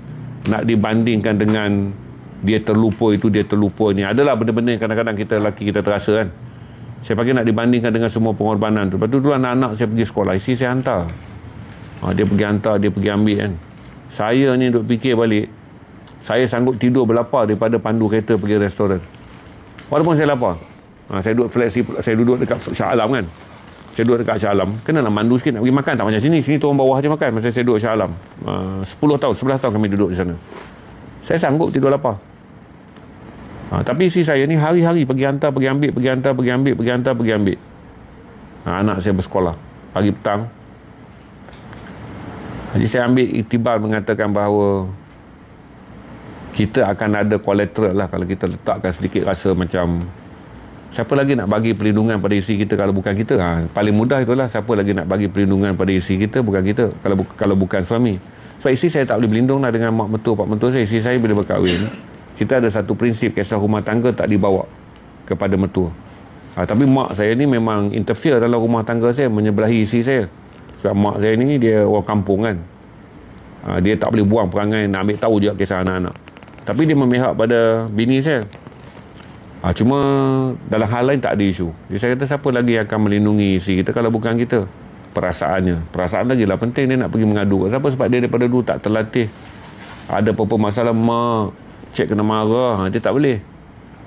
nak dibandingkan dengan dia terlupa itu, dia terlupa ni. Adalah benda-benda yang kadang-kadang kita lelaki kita terasa kan. Saya pakai nak dibandingkan dengan semua pengorbanan tu. Lepas tu dulu anak-anak saya pergi sekolah, isteri saya hantar. Dia pergi hantar, dia pergi ambil kan. Saya ni duk fikir balik, saya sanggup tidur berlapar daripada pandu kereta pergi restoran. Walaupun saya lapar. Saya duduk flexi, saya duduk dekat Shah Alam kan. Saya duduk dekat Shah Alam, kena nak mandu sikit nak pergi makan, tak macam sini. Sini turun bawah je makan. Masa saya duduk Shah Alam 10 tahun, 11 tahun kami duduk di sana. Saya sanggup tidur lapar. Tapi isteri saya ni hari-hari pergi hantar, pergi ambil, pergi hantar, pergi ambil, pergi hantar, pergi ambil. Anak saya bersekolah pagi petang. Jadi saya ambil iktibar mengatakan bahawa kita akan ada collateral lah kalau kita letakkan sedikit rasa macam siapa lagi nak bagi perlindungan pada isteri kita kalau bukan kita. Paling mudah itulah, siapa lagi nak bagi perlindungan pada isteri kita bukan kita, kalau bukan suami. Sebab isteri saya tak boleh berlindung lah dengan mak mentua, pak mentua saya. Isteri saya bila berkahwin, kita ada satu prinsip, kisah rumah tangga tak dibawa kepada mentua. Tapi mak saya ni memang interfere dalam rumah tangga saya, menyebelahi isteri saya. Sebab mak saya ni dia orang kampung kan. Dia tak boleh buang perangai, nak ambil tahu juga kisah anak-anak. Tapi dia memihak pada bini saya. Cuma dalam hal lain tak ada isu. Jadi saya kata siapa lagi yang akan melindungi isteri kita kalau bukan kita. Perasaannya, perasaan lagi lah penting. Dia nak pergi mengadu siapa, sebab dia daripada dulu tak terlatih. Ada apa-apa masalah mak cik kena marah, dia tak boleh,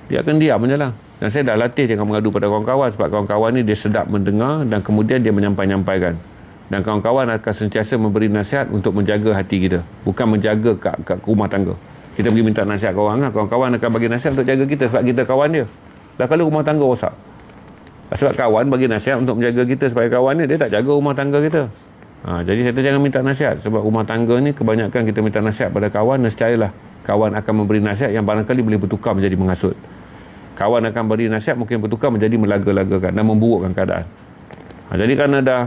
dia akan diam je lah. Dan saya dah latih jangan mengadu pada kawan-kawan, sebab kawan-kawan ni dia sedap mendengar dan kemudian dia menyampaikan. Dan kawan-kawan akan sentiasa memberi nasihat untuk menjaga hati kita, bukan menjaga kat rumah tangga. Kita pergi minta nasihat ke orang, kawan-kawan akan bagi nasihat untuk jaga kita sebab kita kawan dia. Dah kalau rumah tangga rosak, sebab kawan bagi nasihat untuk menjaga kita sebagai kawan dia tak jaga rumah tangga kita. Jadi saya jangan minta nasihat, sebab rumah tangga ni kebanyakan kita minta nasihat pada kawan, nescayalah kawan akan memberi nasihat yang barangkali boleh bertukar menjadi menghasut. Kawan akan beri nasihat mungkin bertukar menjadi melaga-lagakan dan memburukkan keadaan. Jadi kerana dah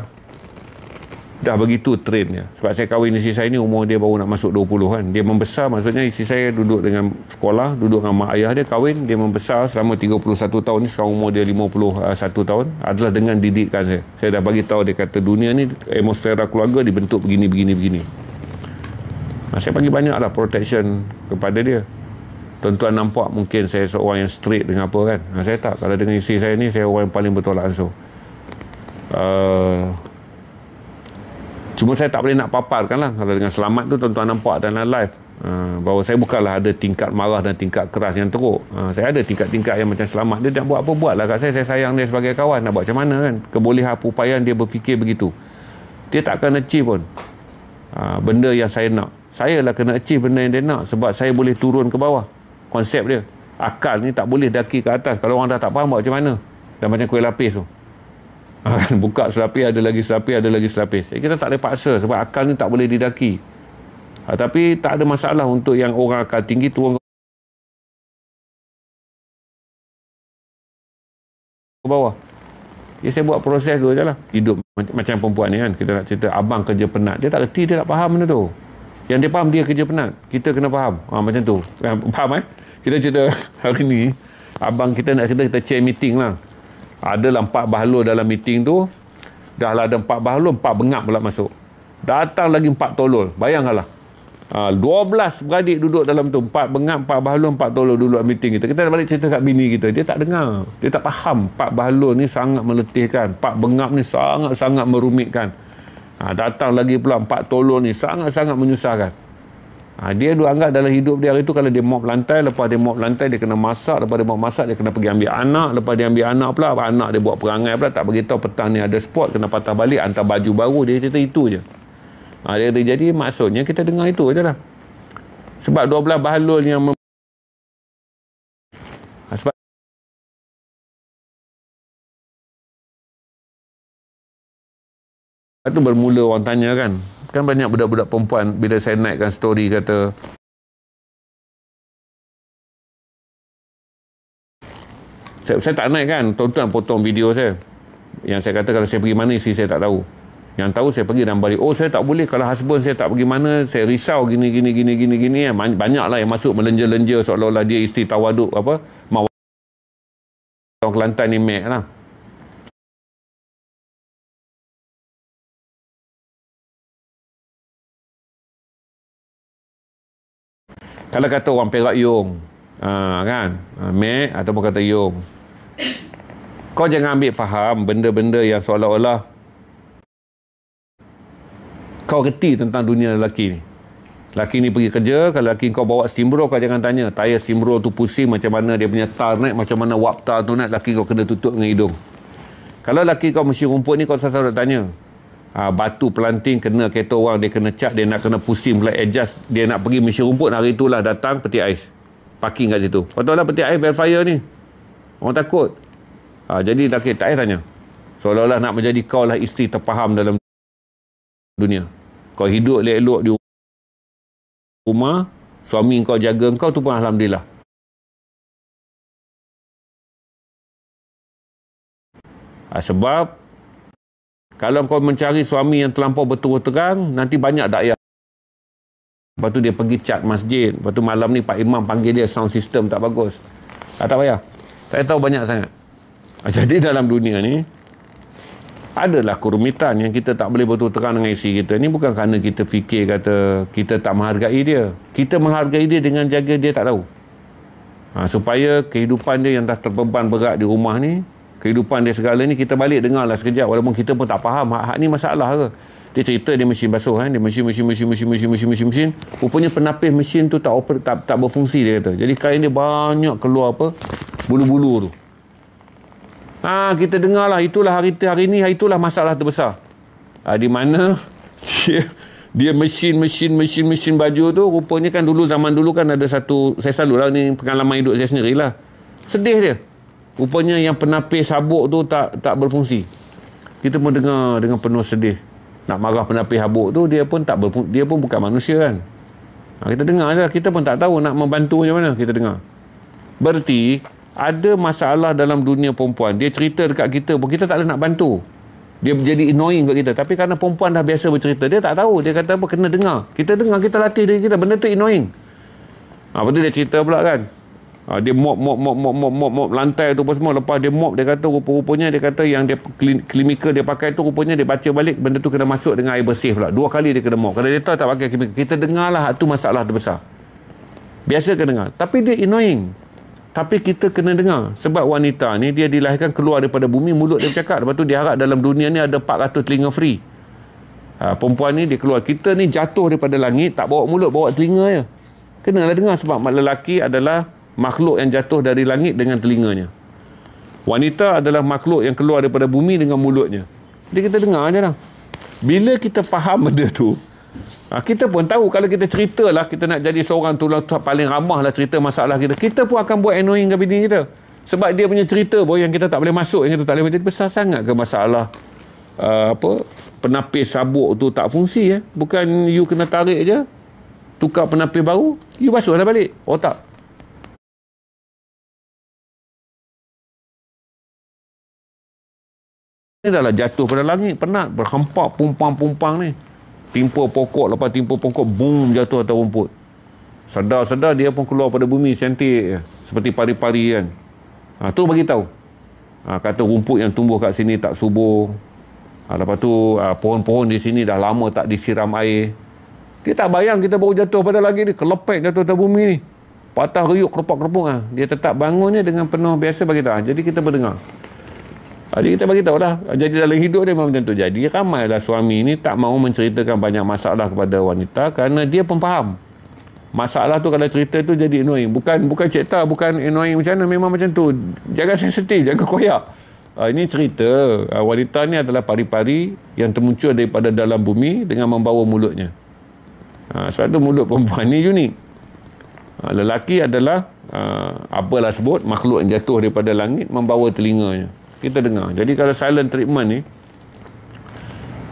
begitu trendnya. Sebab saya kahwin isteri saya ni umur dia baru nak masuk 20 kan. Dia membesar, maksudnya isteri saya duduk dengan sekolah, duduk dengan mak ayah dia, kahwin, dia membesar selama 31 tahun ni, sekarang umur dia 51 tahun, adalah dengan didikan saya. Saya dah bagi tahu, dia kata dunia ni atmosfera keluarga dibentuk begini. Saya bagi banyaklah protection kepada dia. Tuan-tuan nampak mungkin saya seorang yang straight dengan apa kan. Saya tak. Kalau dengan isteri saya ni, saya orang yang paling bertolak ansur. Cuma saya tak boleh nak paparkan lah. Kalau dengan Selamat tu tuan-tuan nampak dalam live, bahawa saya bukanlah ada tingkat marah dan tingkat keras yang teruk. Saya ada tingkat-tingkat yang macam Selamat. Dia nak buat apa, buatlah kat saya sayang dia sebagai kawan. Nak buat macam mana kan. Kebolehan upayaan dia berfikir begitu. Dia tak akan achieve pun benda yang saya nak. Saya lah kena achieve benda yang dia nak, sebab saya boleh turun ke bawah. Konsep dia, akal ni tak boleh daki ke atas. Kalau orang dah tak faham buat macam mana. Dah macam kuih lapis tu, buka selapis, ada lagi selapis, ada lagi selapis. Kita tak boleh paksa, sebab akal ni tak boleh didaki. Tapi tak ada masalah untuk yang orang akal tinggi turun ke bawah. Saya buat proses tu je lah. Hidup macam perempuan ni kan, kita nak cerita abang kerja penat, dia tak reti, dia tak faham benda tu. Yang dia faham dia kerja penat, kita kena faham. Macam tu, faham kan? Kita cerita hari ni, abang kita nak cerita, kita chair meeting lah. Adalah 4 bahlul dalam meeting tu. Dah lah ada 4 bahlul, 4 bengap pula masuk. Datang lagi 4 tolol. Bayangkanlah. 12 beradik duduk dalam tu. 4 bengap, 4 bahlul, 4 tolol duduk dalam meeting kita. Kita balik cerita kat bini kita. Dia tak dengar. Dia tak faham. 4 bahlul ni sangat meletihkan. 4 bengap ni sangat-sangat merumitkan. Datang lagi pula 4 tolol ni sangat-sangat menyusahkan. Dia duk anggap dalam hidup dia hari tu, kalau dia mop lantai, lepas dia mop lantai dia kena masak, lepas dia mop masak dia kena pergi ambil anak, lepas dia ambil anak pula, anak dia buat perangai pula, tak beritahu petang ni ada sport, kena patah balik, hantar baju baru. Dia cerita itu je. Dia kata, jadi maksudnya kita dengar itu je lah. Sebab 12 bahlul yang sebab itu bermula orang tanya kan banyak budak-budak perempuan bila saya naikkan story kata saya tak naik kan, tuan-tuan potong video saya yang saya kata kalau saya pergi mana isteri saya tak tahu. Yang tahu saya pergi dan balik. Saya tak boleh kalau husband saya tak pergi mana, saya risau gini. Banyaklah yang masuk melenja-lenja seolah-olah dia isteri tawaduk apa mau orang Kelantan ni mek lah. Kalau kata orang Perak Yung, kan, Mek ataupun kata Yung, kau jangan ambil faham benda-benda yang seolah-olah kau reti tentang dunia lelaki ni. Lelaki ni pergi kerja, kalau lelaki kau bawa steamroll, kau jangan tanya tayar steamroll tu pusing macam mana, dia punya tar naik macam mana, wap tar tu naik, lelaki kau kena tutup dengan hidung. Kalau lelaki kau mesin rumput ni, kau selalu tanya, batu pelanting kena kereta orang, dia kena cat, dia nak kena pusing pula adjust, dia nak pergi mesin rumput, hari itulah datang peti ais parking kat situ. Betul lah peti ais Belfire ni orang takut. Jadi tak payah tanya, seolah-olah nak menjadi kau lah isteri terfaham dalam dunia. Kau hidup elok-elok di rumah, suami kau jaga kau tu pun alhamdulillah. Sebab kalau kau mencari suami yang terlampau berterus terang, nanti banyak dakwah. Lepas tu dia pergi cat masjid. Lepas tu malam ni Pak Imam panggil dia, sound system tak bagus. Tak payah. Saya tahu banyak sangat. Jadi dalam dunia ni, adalah kerumitan yang kita tak boleh berterus terang dengan isteri kita. Ni bukan kerana kita fikir kata kita tak menghargai dia. Kita menghargai dia dengan jaga dia tak tahu. Supaya kehidupan dia yang dah terbeban berat di rumah ni, kehidupan dia segala ni, kita balik dengarlah sekejap walaupun kita pun tak faham hak ni masalah ke. Dia cerita dia mesin basuh kan, dia mesin. Rupanya penapis mesin tu tak berfungsi dia kata. Jadi kain dia banyak keluar apa bulu-bulu tu. Kita dengar lah, itulah hari ni, itulah masalah terbesar. Di mana dia mesin baju tu, rupanya kan zaman dulu kan ada satu, saya selalu lah, ni pengalaman hidup saya sendirilah. Sedih dia. Rupanya yang penapis sabuk tu tak berfungsi. Kita pun dengar dengan penuh sedih. Nak marah penapis sabuk tu, dia pun bukan manusia kan. Kita dengar je, kita pun tak tahu nak membantu macam mana, kita dengar. Berarti ada masalah dalam dunia perempuan. Dia cerita dekat kita pun kita tak boleh nak bantu. Dia jadi annoying kat kita. Tapi kerana perempuan dah biasa bercerita, dia tak tahu. Dia kata apa, kena dengar. Kita dengar, kita latih diri kita. Benda tu annoying. Lepas tu dia cerita pula kan. Dia mop lantai tu apa semua. Lepas dia mop, dia kata rupa-rupanya, dia kata yang dia chemical dia pakai tu, rupanya dia baca balik, benda tu kena masuk dengan air bersih pula. 2 kali dia kena mop. Kalau dia tahu tak pakai chemical, kita dengarlah, tu masalah terbesar. Biasa kena dengar. Tapi dia annoying. Tapi kita kena dengar. Sebab wanita ni, dia dilahirkan keluar daripada bumi, mulut dia bercakap. Lepas tu dia harap dalam dunia ni ada 400 telinga free. Perempuan ni dia keluar. Kita ni jatuh daripada langit, tak bawa mulut, bawa telinga je. Kenalah dengar, sebab lelaki adalah makhluk yang jatuh dari langit dengan telinganya. Wanita adalah makhluk yang keluar daripada bumi dengan mulutnya. Jadi kita dengar je lah. Bila kita faham benda tu, kita pun tahu kalau kita cerita lah, kita nak jadi seorang tu paling ramah lah cerita masalah kita, kita pun akan buat annoying ke bini kita. Sebab dia punya cerita pun yang kita tak boleh masuk, yang kita tak boleh, jadi besar sangat ke masalah penapis sabuk tu tak fungsi. Bukan you kena tarik je, tukar penapis baru, you basuh lah balik. Oh tak. Ni dah lah jatuh pada langit, penat, berhempak pumpang-pumpang ni. Timpa pokok, lepas timpa pokok, boom, jatuh atas rumput. Sedar-sedar dia pun keluar pada bumi, cantik seperti pari-pari kan. Tu bagi tahu. Kata rumput yang tumbuh kat sini tak subur. Lepas tu pohon-pohon di sini dah lama tak disiram air. Dia tak bayang kita baru jatuh pada lagi ni, kelepek jatuh atas bumi ni. Patah riuk, kelopak-kelepuk. Dia tetap bangunnya dengan penuh biasa bagi tahu. Jadi kita berdengar. Jadi kita bagi tahu lah. Jadi dalam hidup dia memang macam tu. Jadi ramailah suami ni tak mahu menceritakan banyak masalah kepada wanita kerana dia pun faham. Masalah tu kalau cerita tu jadi annoying. Bukan cerita, bukan annoying macam mana. Memang macam tu. Jangan sensitif, jangan koyak. Ini cerita. Wanita ni adalah pari-pari yang termuncul daripada dalam bumi dengan membawa mulutnya. Sebab tu mulut perempuan ni unik. Lelaki adalah apalah sebut, makhluk yang jatuh daripada langit membawa telinganya. Kita dengar. Jadi kalau silent treatment ni,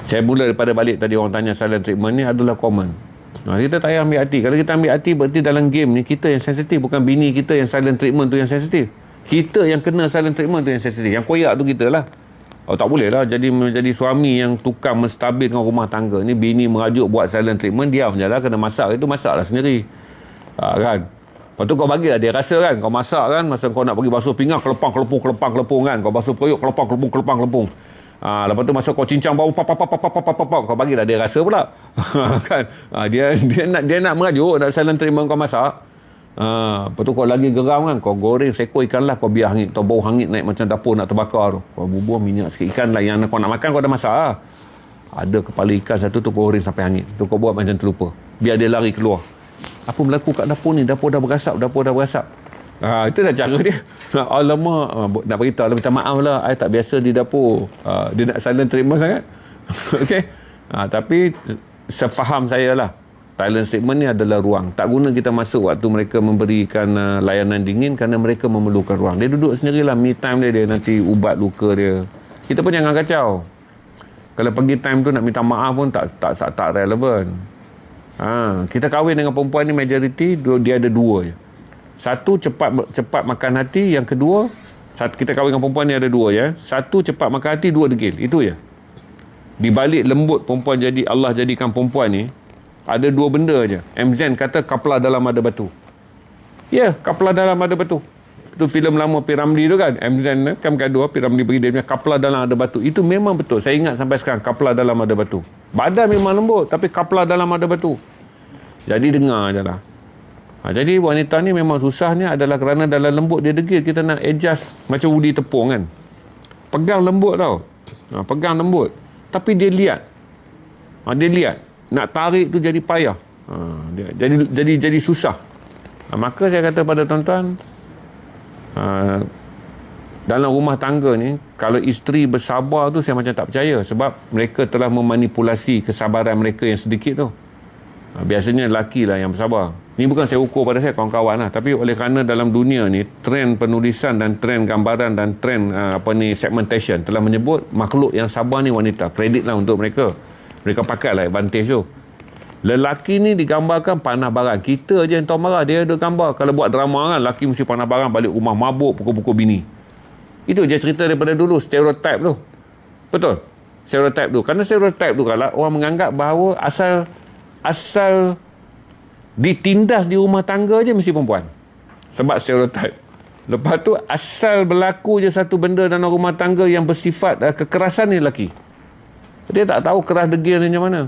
saya mula daripada balik tadi orang tanya silent treatment ni adalah common. Kita tak payah ambil hati. Kalau kita ambil hati, berarti dalam game ni kita yang sensitif, bukan bini kita yang silent treatment tu yang sensitif. Kita yang kena silent treatment tu yang sensitif. Yang koyak tu kita lah. Tak boleh lah jadi suami yang tukang menstabilkan rumah tangga ni, bini merajuk buat silent treatment, diam je lah, kena masak. Itu masak lah sendiri. Kan? Lepas tu kau bagilah dia rasa kan, kau masak kan, masa kau nak pergi basuh pinggang, kelepang-kelepung kan, kau basuh periuk, kelepang-kelepung. Lepas tu masa kau cincang bau, kau bagilah dia rasa pula. Kan? Dia nak merajuk, nak silent treatment kau masak. Lepas tu kau lagi geram kan, kau goreng seekor ikan lah, kau biar hangit, bau hangit naik macam dapur nak terbakar tu. Kau bubuh minyak sikit ikan lah, yang kau nak makan kau dah masak lah. Ada kepala ikan satu tu kau goreng sampai hangit. Tu kau buat macam terlupa. Biar dia lari keluar. Apa berlaku kat dapur ni? Dapur dah berasap. Itu dah cara dia. Alamak, nak beritahu lah, minta maaf lah, I tak biasa di dapur. Dia nak silent treatment sangat. Okey. Tapi sefaham saya lah, silent treatment ni adalah ruang. Tak guna kita masuk waktu mereka memberikan layanan dingin kerana mereka memerlukan ruang. Dia duduk sendirilah, me time dia nanti ubat luka dia. Kita pun jangan kacau. Kalau pergi time tu nak minta maaf pun tak relevan. Kita kahwin dengan perempuan ni majoriti dia ada 2 je. Satu cepat makan hati, yang kedua kita kahwin dengan perempuan ni ada 2 ya. Satu cepat makan hati, 2 degil. Itu je. Di balik lembut perempuan jadi Allah jadikan perempuan ni ada 2 benda je. MZen kata kapla dalam ada batu. Ya, kapla dalam ada batu. Itu filem lama Piramli tu kan. MZen kan bergaduh, Piramli bagi dia punya kapla dalam ada batu. Itu memang betul. Saya ingat sampai sekarang, kapla dalam ada batu. Badan memang lembut, tapi kapla dalam ada batu. Jadi dengar je lah. Jadi wanita ni memang susahnya adalah kerana dalam lembut dia degil. Kita nak adjust macam udi tepung kan. Pegang lembut tau. Pegang lembut. Tapi dia lihat. Dia lihat. Nak tarik tu jadi payah. Jadi susah. Maka saya kata pada tuan-tuan, dalam rumah tangga ni, kalau isteri bersabar tu saya macam tak percaya, sebab mereka telah memanipulasi kesabaran mereka yang sedikit tu. Biasanya lelaki lah yang bersabar. Ni bukan saya ukur pada saya, kawan-kawan lah, tapi oleh kerana dalam dunia ni trend penulisan dan trend gambaran dan trend segmentation telah menyebut makhluk yang sabar ni wanita. Kredit lah untuk mereka. Mereka pakai lah advantage tu. Lelaki ni digambarkan panah barang. Kita je yang tahu marah. Dia ada gambar. Kalau buat drama kan, lelaki mesti panah barang, balik rumah mabuk, pukul-pukul bini. Itu je cerita daripada dulu. Stereotype tu. Betul? Stereotype tu. Kerana stereotype tu kalau orang menganggap bahawa asal ditindas di rumah tangga je mesti perempuan. Sebab stereotype. Lepas tu asal berlaku je satu benda dalam rumah tangga yang bersifat kekerasan ni lelaki. Dia tak tahu keras degil ni macam mana.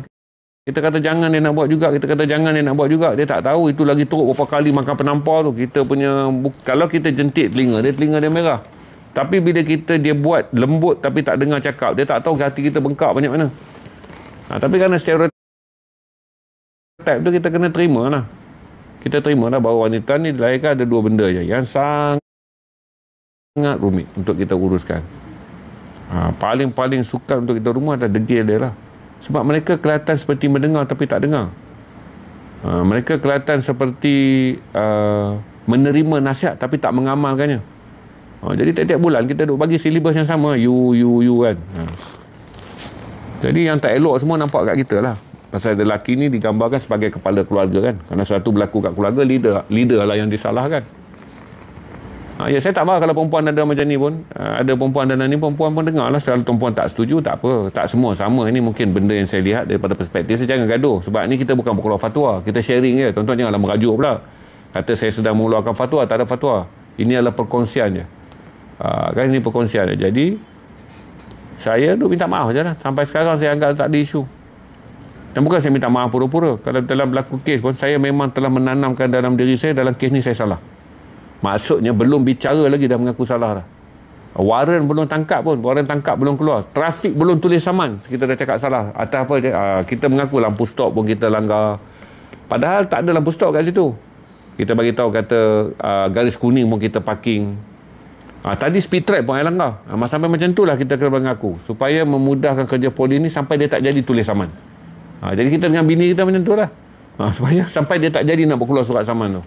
Kita kata jangan dia nak buat juga, kita kata jangan dia nak buat juga. Dia tak tahu itu lagi teruk berapa kali makan penampar tu. Kita punya, kalau kita jentik telinga dia merah. Tapi bila dia buat lembut tapi tak dengar cakap, dia tak tahu hati kita bengkak banyak mana. Tapi kerana stereotip tu kita kena terima lah. Kita terima lah bahawa wanita ni dilahirkan ada dua benda je yang sangat rumit untuk kita uruskan. Paling sukar untuk kita rumah adalah degil dia lah. Sebab mereka kelihatan seperti mendengar tapi tak dengar. Mereka kelihatan seperti menerima nasihat tapi tak mengamalkannya. Jadi tiap-tiap bulan kita duk bagi silibus yang sama. You kan. Jadi yang tak elok semua nampak kat kita lah. Pasal lelaki ni digambarkan sebagai kepala keluarga kan. Kerana sesuatu berlaku kat keluarga, leader lah yang disalahkan. Ya, saya tak marah kalau perempuan ada macam ni pun. Ada perempuan dalam ni, perempuan pun dengar lah. Kalau perempuan tak setuju, tak apa. Tak semua sama. Ini mungkin benda yang saya lihat daripada perspektif saya. Jangan gaduh. Sebab ni kita bukan berkeluar fatwa. Kita sharing je. Tuan-tuan janganlah merajuk pula. Kata saya sedang mengeluarkan fatwa. Tak ada fatwa. Ini adalah perkongsian je. Kan ini perkongsian je. Jadi, saya tu minta maaf je lah. Sampai sekarang saya anggap tak ada isu. Dan bukan saya minta maaf pura-pura. Kalau dalam berlaku kes pun, saya memang telah menanamkan dalam diri saya, dalam kes ni saya salah. Maksudnya belum bicara lagi dah mengaku salah dah. Waran belum tangkap pun. Waran tangkap belum keluar. Trafik belum tulis saman. Kita dah cakap salah. Atas apa je. Kita mengaku lampu stop pun kita langgar. Padahal tak ada lampu stop kat situ. Kita bagi tahu kata garis kuning pun kita parking. Tadi speed trap pun saya langgar. Sampai macam tu lah kita kena mengaku. Supaya memudahkan kerja polis ni sampai dia tak jadi tulis saman. Jadi kita dengan bini kita macam tu lah. Supaya sampai dia tak jadi nak berkeluar surat saman tu.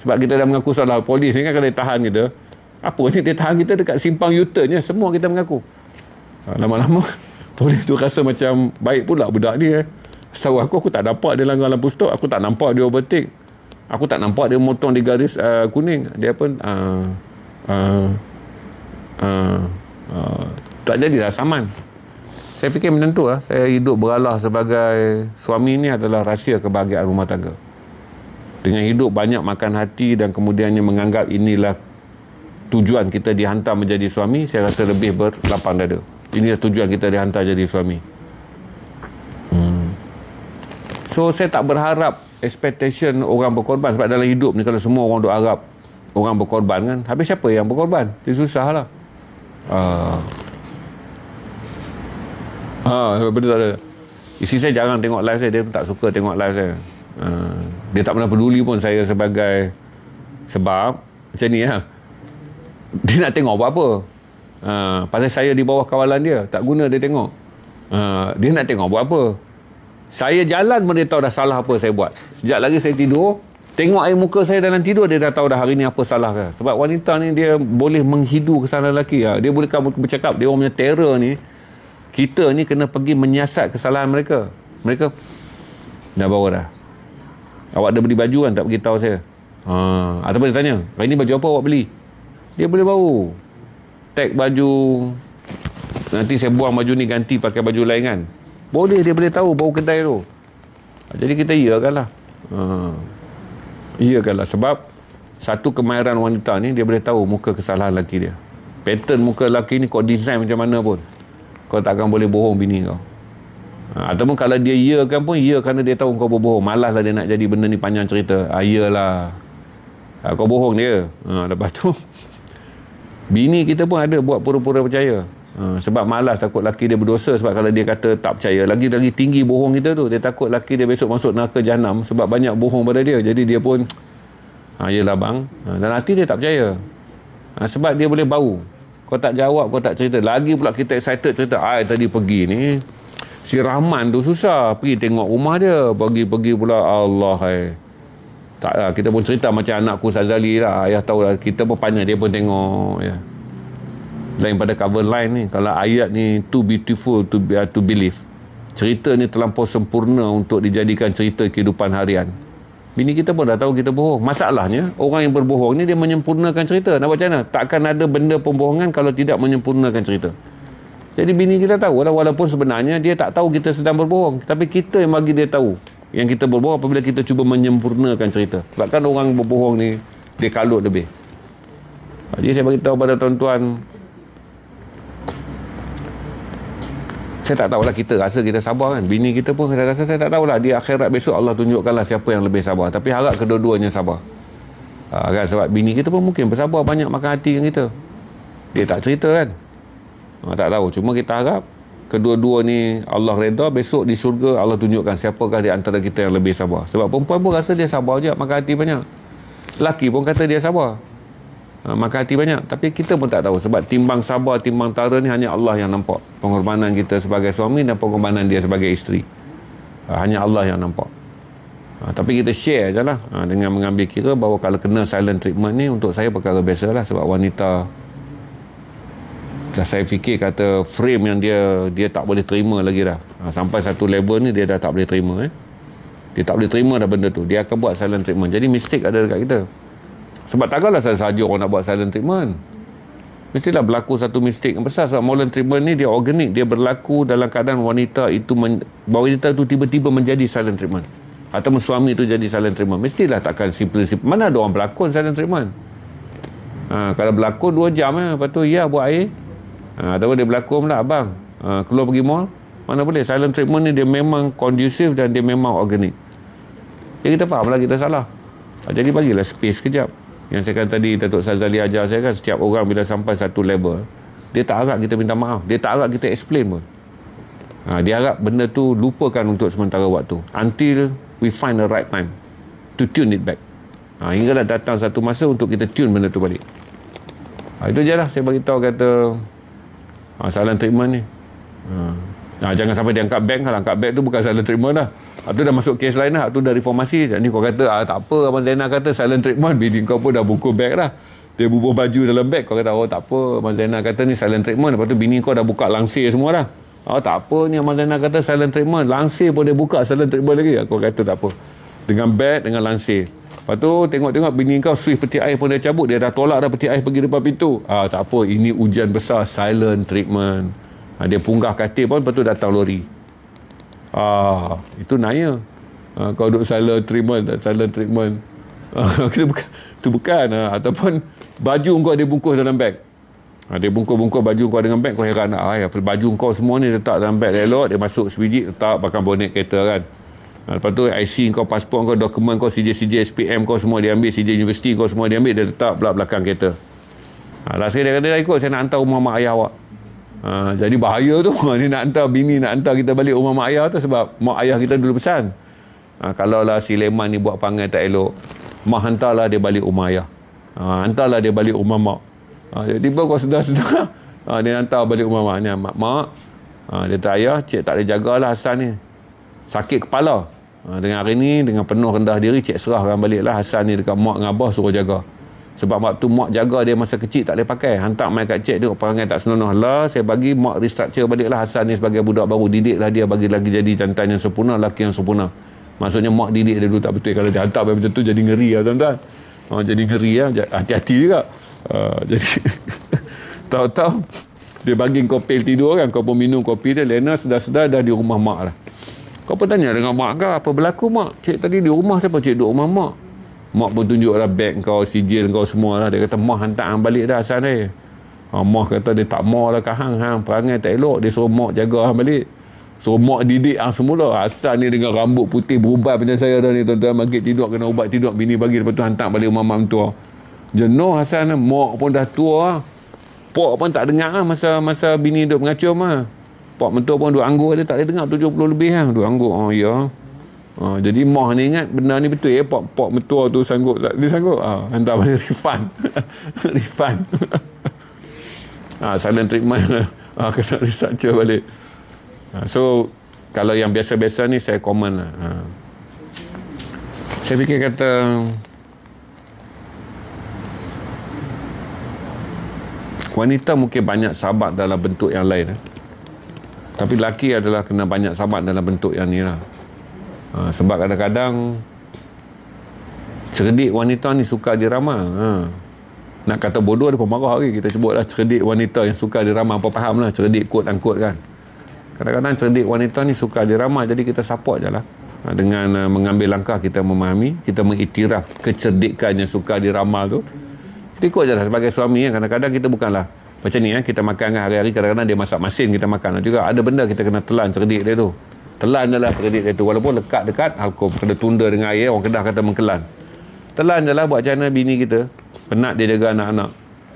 Sebab kita dah mengaku salah. Polis ni kan kalau dia tahan kita, apa ni dia tahan kita dekat simpang U-turn je, semua kita mengaku. Lama-lama polis tu rasa macam baik pula budak ni. Setahu aku tak dapat dia langgar lampu stop, aku tak nampak dia overtake, aku tak nampak dia motong di garis kuning. Dia pun tak jadilah saman. Saya fikir macam tu lah. Saya hidup beralah sebagai suami ni adalah rahsia kebahagiaan rumah tangga. Dengan hidup banyak makan hati dan kemudiannya menganggap inilah tujuan kita dihantar menjadi suami, saya rasa lebih berlapang dada. Inilah tujuan kita dihantar jadi suami. So, saya tak berharap expectation orang berkorban. Sebab dalam hidup ni kalau semua orang duk harap orang berkorban kan, habis siapa yang berkorban? Dia susah lah. Benda tak ada. Isteri saya jarang tengok live saya. Dia tak suka tengok live saya. Dia tak pernah peduli pun saya sebagai, sebab macam ni lah, dia nak tengok apa-apa. Pasal saya di bawah kawalan dia, tak guna dia tengok. Dia nak tengok buat apa. Saya jalan pun dia tahu dah salah apa saya buat. Sejak lagi saya tidur, tengok air muka saya dalam tidur, dia dah tahu dah hari ni apa salah ke. Sebab wanita ni dia boleh menghidu kesalahan lelaki. Dia boleh bercakap, dia orang punya terror ni, kita ni kena pergi menyiasat kesalahan mereka. Mereka dah bawa dah. Awak ada beli baju kan, tak beritahu saya. Ataupun dia tanya, hari ni baju apa awak beli? Dia boleh bawa. Tag baju, nanti saya buang baju ni ganti pakai baju lain kan. Boleh, dia boleh tahu bau kedai tu. Jadi kita iakan lah. Iakan lah. Sebab satu kemahiran wanita ni, dia boleh tahu muka kesalahan lelaki dia. Pattern muka lelaki ni kau design macam mana pun, kau takkan boleh bohong bini kau. Ataupun kalau dia iakan pun, ia kerana dia tahu kau berbohong. Malaslah dia nak jadi benda ni panjang cerita. Iyalah, kau bohong dia. Lepas tu bini kita pun ada buat pura-pura percaya. Sebab malas, takut laki dia berdosa. Sebab kalau dia kata tak percaya, lagi tinggi bohong kita tu. Dia takut laki dia besok masuk neraka jahanam sebab banyak bohong pada dia. Jadi dia pun, yelah bang. Dan hati dia tak percaya. Sebab dia boleh bau. Kau tak jawab, kau tak cerita. Lagi pula kita excited cerita. Tadi pergi ni, si Rahman tu susah. Pergi tengok rumah dia. Pergi pula, Allah Tak lah, kita pun cerita macam anakku Sazali lah. Ayah tahu lah, kita pun pandai, dia pun tengok. Ya. Lain pada cover line ni. Kalau ayat ni, too beautiful to believe. Cerita ni terlampau sempurna untuk dijadikan cerita kehidupan harian. Bini kita pun dah tahu kita bohong. Masalahnya, orang yang berbohong ni dia menyempurnakan cerita. Nak buat macam mana? Takkan ada benda pembohongan kalau tidak menyempurnakan cerita. Jadi bini kita tahu lah, walaupun sebenarnya dia tak tahu kita sedang berbohong. Tapi kita yang bagi dia tahu yang kita berbohong apabila kita cuba menyempurnakan cerita. Sebabkan orang berbohong ni, dia kalut lebih. Jadi saya beritahu pada tuan-tuan, saya tak tahulah, kita rasa kita sabar kan. Bini kita pun kita rasa, saya tak tahulah. Di akhirat besok Allah tunjukkanlah siapa yang lebih sabar. Tapi harap kedua-duanya sabar. Kan? Sebab bini kita pun mungkin bersabar banyak makan hati dengan kita. Dia tak cerita kan. Tak tahu. Cuma kita harap kedua-dua ni Allah redha, besok di syurga Allah tunjukkan siapakah di antara kita yang lebih sabar. Sebab perempuan pun rasa dia sabar je, makan hati banyak. Lelaki pun kata dia sabar, makan hati banyak. Tapi kita pun tak tahu. Sebab timbang sabar, timbang tara ni hanya Allah yang nampak. Pengorbanan kita sebagai suami dan pengorbanan dia sebagai isteri. Hanya Allah yang nampak. Tapi kita share je lah. Dengan mengambil kira bahawa kalau kena silent treatment ni, untuk saya perkara biasa lah. Sebab wanita, saya fikir kata frame yang dia tak boleh terima lagi dah. Sampai satu level ni dia dah tak boleh terima. Dia tak boleh terima dah benda tu. Dia akan buat silent treatment. Jadi mistake ada dekat kita. Sebab takkanlah sahaja orang nak buat silent treatment. Mestilah berlaku satu mistake yang besar. Sebab silent treatment ni dia organik. Dia berlaku dalam keadaan wanita itu tiba-tiba menjadi silent treatment. Atau suami itu jadi silent treatment. Mestilah takkan simple. Mana ada orang berlakon silent treatment? Kalau berlakon 2 jam lepas tu ya buat air. Ataupun dia berlakon pula, abang keluar pergi mall. Mana boleh. Silent treatment ni dia memang kondusif dan dia memang organik. Jadi kita fahamlah kita salah. Jadi bagilah space kejap. Yang saya kata tadi, Datuk Sazali ajar saya kan, setiap orang bila sampai satu level, dia tak harap kita minta maaf, dia tak harap kita explain pun. Dia harap benda tu lupakan untuk sementara waktu, until we find the right time to tune it back. Hinggalah datang satu masa untuk kita tune benda tu balik. Itu je lah saya beritahu kata silent treatment ni. Jangan sampai dia angkat beg. Kalau angkat beg tu bukan silent treatment dah. Itu dah masuk kes lain dah. Itu dah reformasi. Jadi kau kata tak apa, Abang Zainal kata silent treatment. Bini kau pun dah buku beg dah. Dia bubuh baju dalam beg. Kau kata tak apa, Abang Zainal kata ni silent treatment. Lepas tu bini kau dah buka langsir semua dah. Tak apa ni, Abang Zainal kata silent treatment. Langsir pun dia buka silent treatment lagi. Kau kata tak apa. Dengan beg, dengan langsir. Lepas tu tengok-tengok bini kau switch peti air pun dia cabut. Dia dah tolak dah peti air pergi depan pintu. Tak apa, ini ujian besar, silent treatment. Dia punggah katil pun, lepas tu datang lori. Itu naya. Kau duduk silent treatment. Itu bukan. Ataupun baju kau dia bungkus dalam beg. Dia bungkus baju kau dengan beg. Kau heran baju kau semua ni letak dalam beg elok. Dia masuk sebiji, letak belakang bonet kereta kan. Lepas tu IC kau, pasport kau, dokumen kau, CJ SPM kau semua dia ambil, CJ universiti kau semua dia ambil, dia letak belakang kereta. Last sekali dia kata, ikut saya nak hantar rumah mak ayah awak. Jadi bahaya tu. Ni nak hantar bini, nak hantar kita balik rumah mak ayah tu. Sebab mak ayah kita dulu pesan, kalaulah si Leman ni buat panggil tak elok, mak hantarlah dia balik rumah ayah. Hantarlah dia balik rumah mak. Tiba-tiba kau sedar-sedar dia hantar balik rumah mak ni. Mak dia kata, ayah, cik tak boleh jagalah Hasan ni, sakit kepala. Dengan hari ni, dengan penuh rendah diri, cik serahkan baliklah Hasan ni dekat mak dengan abah, suruh jaga. Sebab waktu mak jaga dia masa kecil tak boleh pakai. Hantar mai kat cik tengok perangai tak senonoh. Saya bagi mak restructure baliklah Hasan ni sebagai budak baru. Didiklah dia bagi lagi jadi jantan yang sempurna, lelaki yang sempurna. Maksudnya mak didik dia dulu tak betul. Kalau dia hantar macam tu jadi ngeri lah tuan-tuan. Jadi ngeri lah. Hati-hati juga. Jadi tahu-tahu dia bagi kau pil tidur kan. Kau pun minum kopi dia. Lena sedar-sedar dah di rumah mak lah. Kau pun tanya dengan mak kau, apa berlaku mak? Cik tadi di rumah, siapa cik duduk rumah mak? Mak pun tunjuklah beg kau, sijil kau semua lah. Dia kata, mak hantar hang balik dah Hasan ni. Mak kata dia tak mau lah kat hang perangai tak elok. Dia suruh mak jaga hang balik. Suruh mak didik hang semula. Hasan ni dengan rambut putih berubat macam saya dah ni tuan-tuan. Maghrib tidur kena ubat tidur. Bini bagi, lepas tu hantar balik rumah mak mentua. Jenuh Hasan ni. Mak pun dah tua. Pok pun tak dengar lah masa bini duduk mengacum lah. Pok mentua pun duduk anggur. Dia tak boleh dengar 70 lebih lah. Duduk anggur. Ya. Jadi Mah ni ingat benda ni betul ya. Pok mentua tu sanggup tak? Dia sanggup. Hantar balik refund. Refund. silent treatment. Kena restructure balik. So kalau yang biasa-biasa ni saya common lah. Saya fikir kata wanita mungkin banyak sahabat dalam bentuk yang lain. Tapi lelaki adalah kena banyak sahabat dalam bentuk yang ni lah. Sebab kadang-kadang cerdik wanita ni suka dirama. Nak kata bodoh dia pun marah lagi. Kita sebutlah cerdik wanita yang suka dirama. Apa faham lah cerdik quote unquote kan. Kadang-kadang cerdik wanita ni suka dirama. Jadi kita support je lah. Dengan mengambil langkah kita memahami, kita mengiktiraf kecerdikan yang suka dirama tu. Kita ikut je lah sebagai suami. Kadang-kadang kita bukanlah macam ni kita makan kan hari-hari. Kadang-kadang dia masak masin kita makan juga. Ada benda kita kena telan cerdik dia tu. Telan je lah cerdik dia tu. Walaupun dekat-dekat halkum. Kena tunda dengan air. Orang Kedah kata mengkelan. Telan je lah buat macam mana bini kita. Penat dia jaga anak-anak.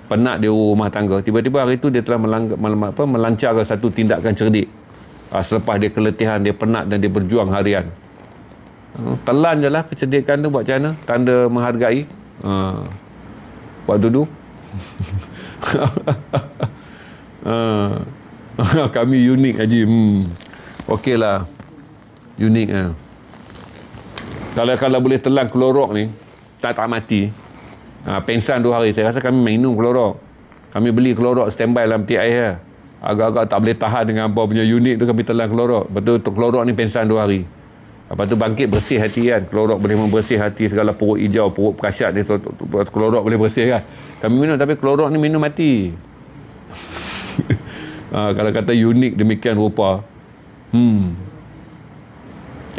Penat dia rumah tangga. Tiba-tiba hari tu dia telah melancarkan satu tindakan cerdik. Selepas dia keletihan, dia penat dan dia berjuang harian. Telan je lah kecerdikan tu buat macam mana. Tanda menghargai. Buat duduk. Kami unik Haji. Okey lah. Unik lah. Kalau boleh telan klorok ni, tak mati. Pensan 2 hari. Saya rasa kami minum klorok. Kami beli klorok standby dalam peti air lah. Agak-agak tak boleh tahan dengan apa punya unit tu, kami telan klorok. Lepas tu klorok ni pensan 2 hari. Lepas tu bangkit bersih hati kan. Klorok boleh membersih hati segala perut hijau, perut perasyat ni. Klorok boleh bersih kan. Kami minum, tapi klorok ni minum mati. Kalau kata unik demikian rupa.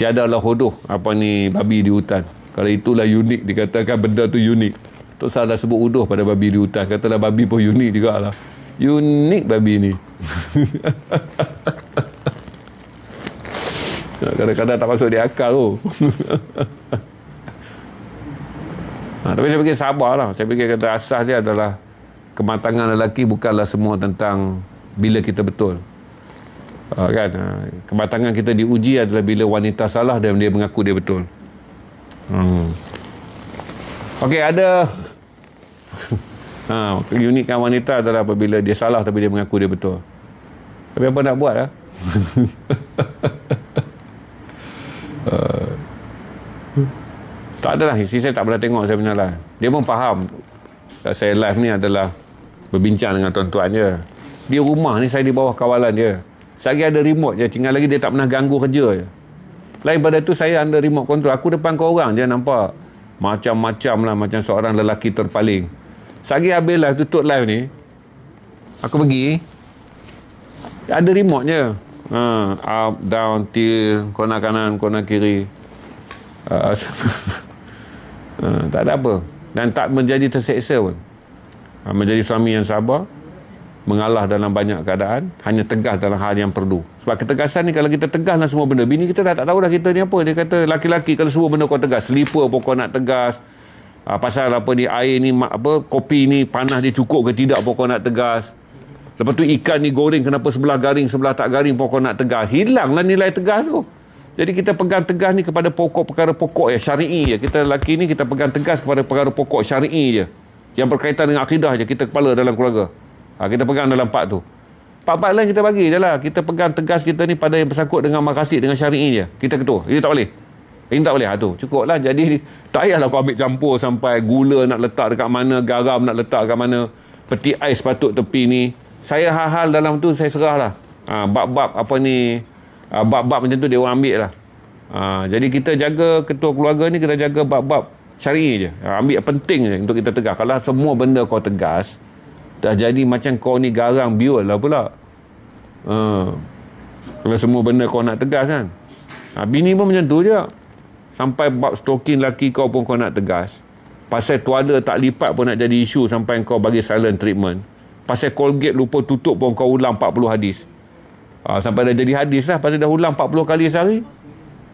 Tiadalah hodoh apa ni babi di hutan. Kalau itulah unik, dikatakan benda tu unik. Tok salah sebut uduh pada babi di hutan. Katalah babi pun unik juga lah. Unik babi ni. Kadang-kadang tak masuk di akal tu. Tapi saya fikir sabarlah. Saya fikir kata asas dia adalah kematangan lelaki bukanlah semua tentang bila kita betul. Kan? Kematangan kita diuji adalah bila wanita salah dan dia mengaku dia betul. Okey, ada keunikan wanita adalah apabila dia salah tapi dia mengaku dia betul. Tapi apa nak buat lah? Tak adalah. Isteri saya tak pernah tengok saya punya live. Dia pun faham saya live ni adalah berbincang dengan tuan-tuan je. Dia rumah ni saya di bawah kawalan dia. Selagi ada remote je, tinggal lagi dia tak pernah ganggu kerja je. Lain pada tu saya under remote control. Aku depan kau orang je nampak macam-macam lah, macam seorang lelaki terpaling. Selagi habis live, tutup live ni, aku pergi, ada remote je. Up, down, tilt, corner kanan, corner kiri. Tak ada apa. Dan tak menjadi terseksa pun. Menjadi suami yang sabar, mengalah dalam banyak keadaan, hanya tegas dalam hal yang perlu. Sebab ketegasan ni kalau kita tegas dalam semua benda, bini kita dah tak tahu dah kita ni apa. Dia kata laki-laki kalau semua benda kau tegas, selipar pun kau nak tegas. Pasal apa ni, air ni kopi ni panas dia cukup ke tidak pun kau nak tegas. Lepas tu ikan ni goreng kenapa sebelah garing sebelah tak garing pun kau nak tegas. Hilanglah nilai tegas tu. Jadi kita pegang tegas ni kepada perkara pokok ya, syar'i je. Kita lelaki ni kita pegang tegas kepada perkara pokok syar'i je. Yang berkaitan dengan akidah je, kita kepala dalam keluarga. Kita pegang dalam part tu. Part-part lain kita bagi je lah. Kita pegang tegas kita ni pada yang bersangkut dengan maqasid, dengan syar'i je. Kita ketua. Ini tak boleh. Ini tak boleh. Tu cukup lah. Jadi tak payahlah kau ambil campur sampai gula nak letak dekat mana, garam nak letak dekat mana, peti ais patut tepi ni. Saya hal-hal dalam tu saya serah lah. Bab-bab apa ni, bab-bab macam tu dia orang ambil lah. Jadi kita jaga ketua keluarga ni, kita jaga bab-bab syar'i je. Ambil penting je untuk kita tegas. Kalau semua benda kau tegas, dah jadi macam kau ni garang biol lah pula. Kalau semua benda kau nak tegas kan. Bini pun macam tu je. Sampai bab stokin laki kau pun kau nak tegas. Pasal tuala tak lipat pun nak jadi isu sampai kau bagi silent treatment. Pasal Colgate lupa tutup pun kau ulang 40 hadis. Sampai dah jadi hadis lah. Pasal dah ulang 40 kali sehari.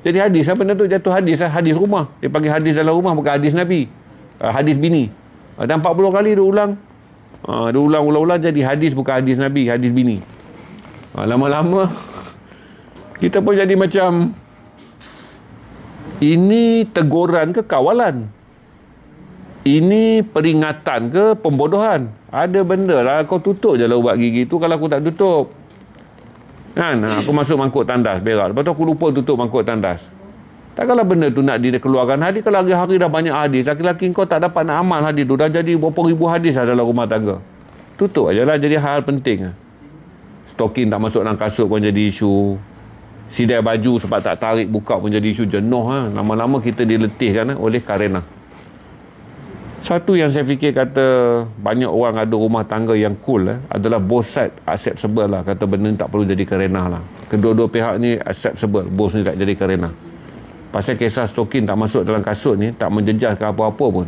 Jadi hadis lah benda tu, jatuh hadis lah. Hadis rumah. Dia panggil hadis dalam rumah, bukan hadis Nabi. Hadis bini. Dan 40 kali dia ulang. Dia ulang-ulang jadi hadis, bukan hadis Nabi, hadis bini. Lama-lama kita pun jadi macam, ini teguran ke kawalan? Ini peringatan ke pembodohan? Ada benda lah, kau tutup je lah ubat gigi tu kalau aku tak tutup. Kan? Aku masuk mangkuk tandas, berak. Lepas tu aku lupa tutup mangkuk tandas. Takkanlah benda tu nak dikeluarkan hadis kalau hari-hari dah banyak hadis. Laki-laki kau tak dapat nak amal hadis tu. Dah jadi berapa ribu hadis lah dalam rumah tangga. Tutup aja lah, jadi hal penting. Stokin tak masuk dalam kasut pun jadi isu. Sidai baju sebab tak tarik buka pun jadi isu. Jenuh. Lama-lama kita diletihkan oleh karena. Satu yang saya fikir kata banyak orang ada rumah tangga yang cool adalah both side acceptable lah. Kata benda ni tak perlu jadi kerenah lah. Kedua-dua pihak ni acceptable. Bos ni tak jadi kerenah. Pasal kisah Stokin tak masuk dalam kasut ni tak menjejas ke apa-apa pun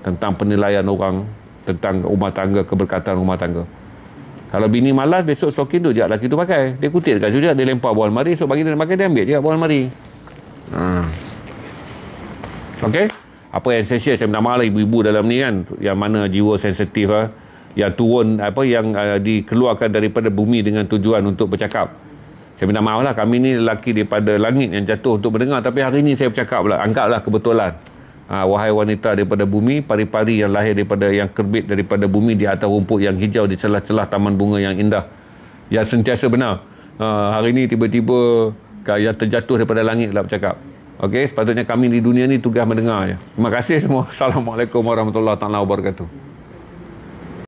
tentang penilaian orang tentang rumah tangga, keberkatan rumah tangga. Kalau bini malas, besok Stokin tu je lelaki tu pakai. Dia kutip dekat sudut, dia lempar bawah almari, esok bagi dia nak pakai, dia ambil je bawah almari. Okey? Apa yang saya share, saya minta maaf lah ibu-ibu dalam ni kan, yang mana jiwa sensitif yang turun yang dikeluarkan daripada bumi dengan tujuan untuk bercakap. Saya minta maaf lah, kami ni lelaki daripada langit yang jatuh untuk mendengar, tapi hari ni saya bercakap pula, anggaplah kebetulan. Wahai wanita daripada bumi, pari-pari yang lahir daripada, yang terbit daripada bumi di atas rumput yang hijau di celah-celah taman bunga yang indah, yang sentiasa benar. Hari ni tiba-tiba yang terjatuh daripada langit lah bercakap. Okey, sepatutnya kami di dunia ni tugas mendengar je. Terima kasih semua. Assalamualaikum warahmatullahi wabarakatuh.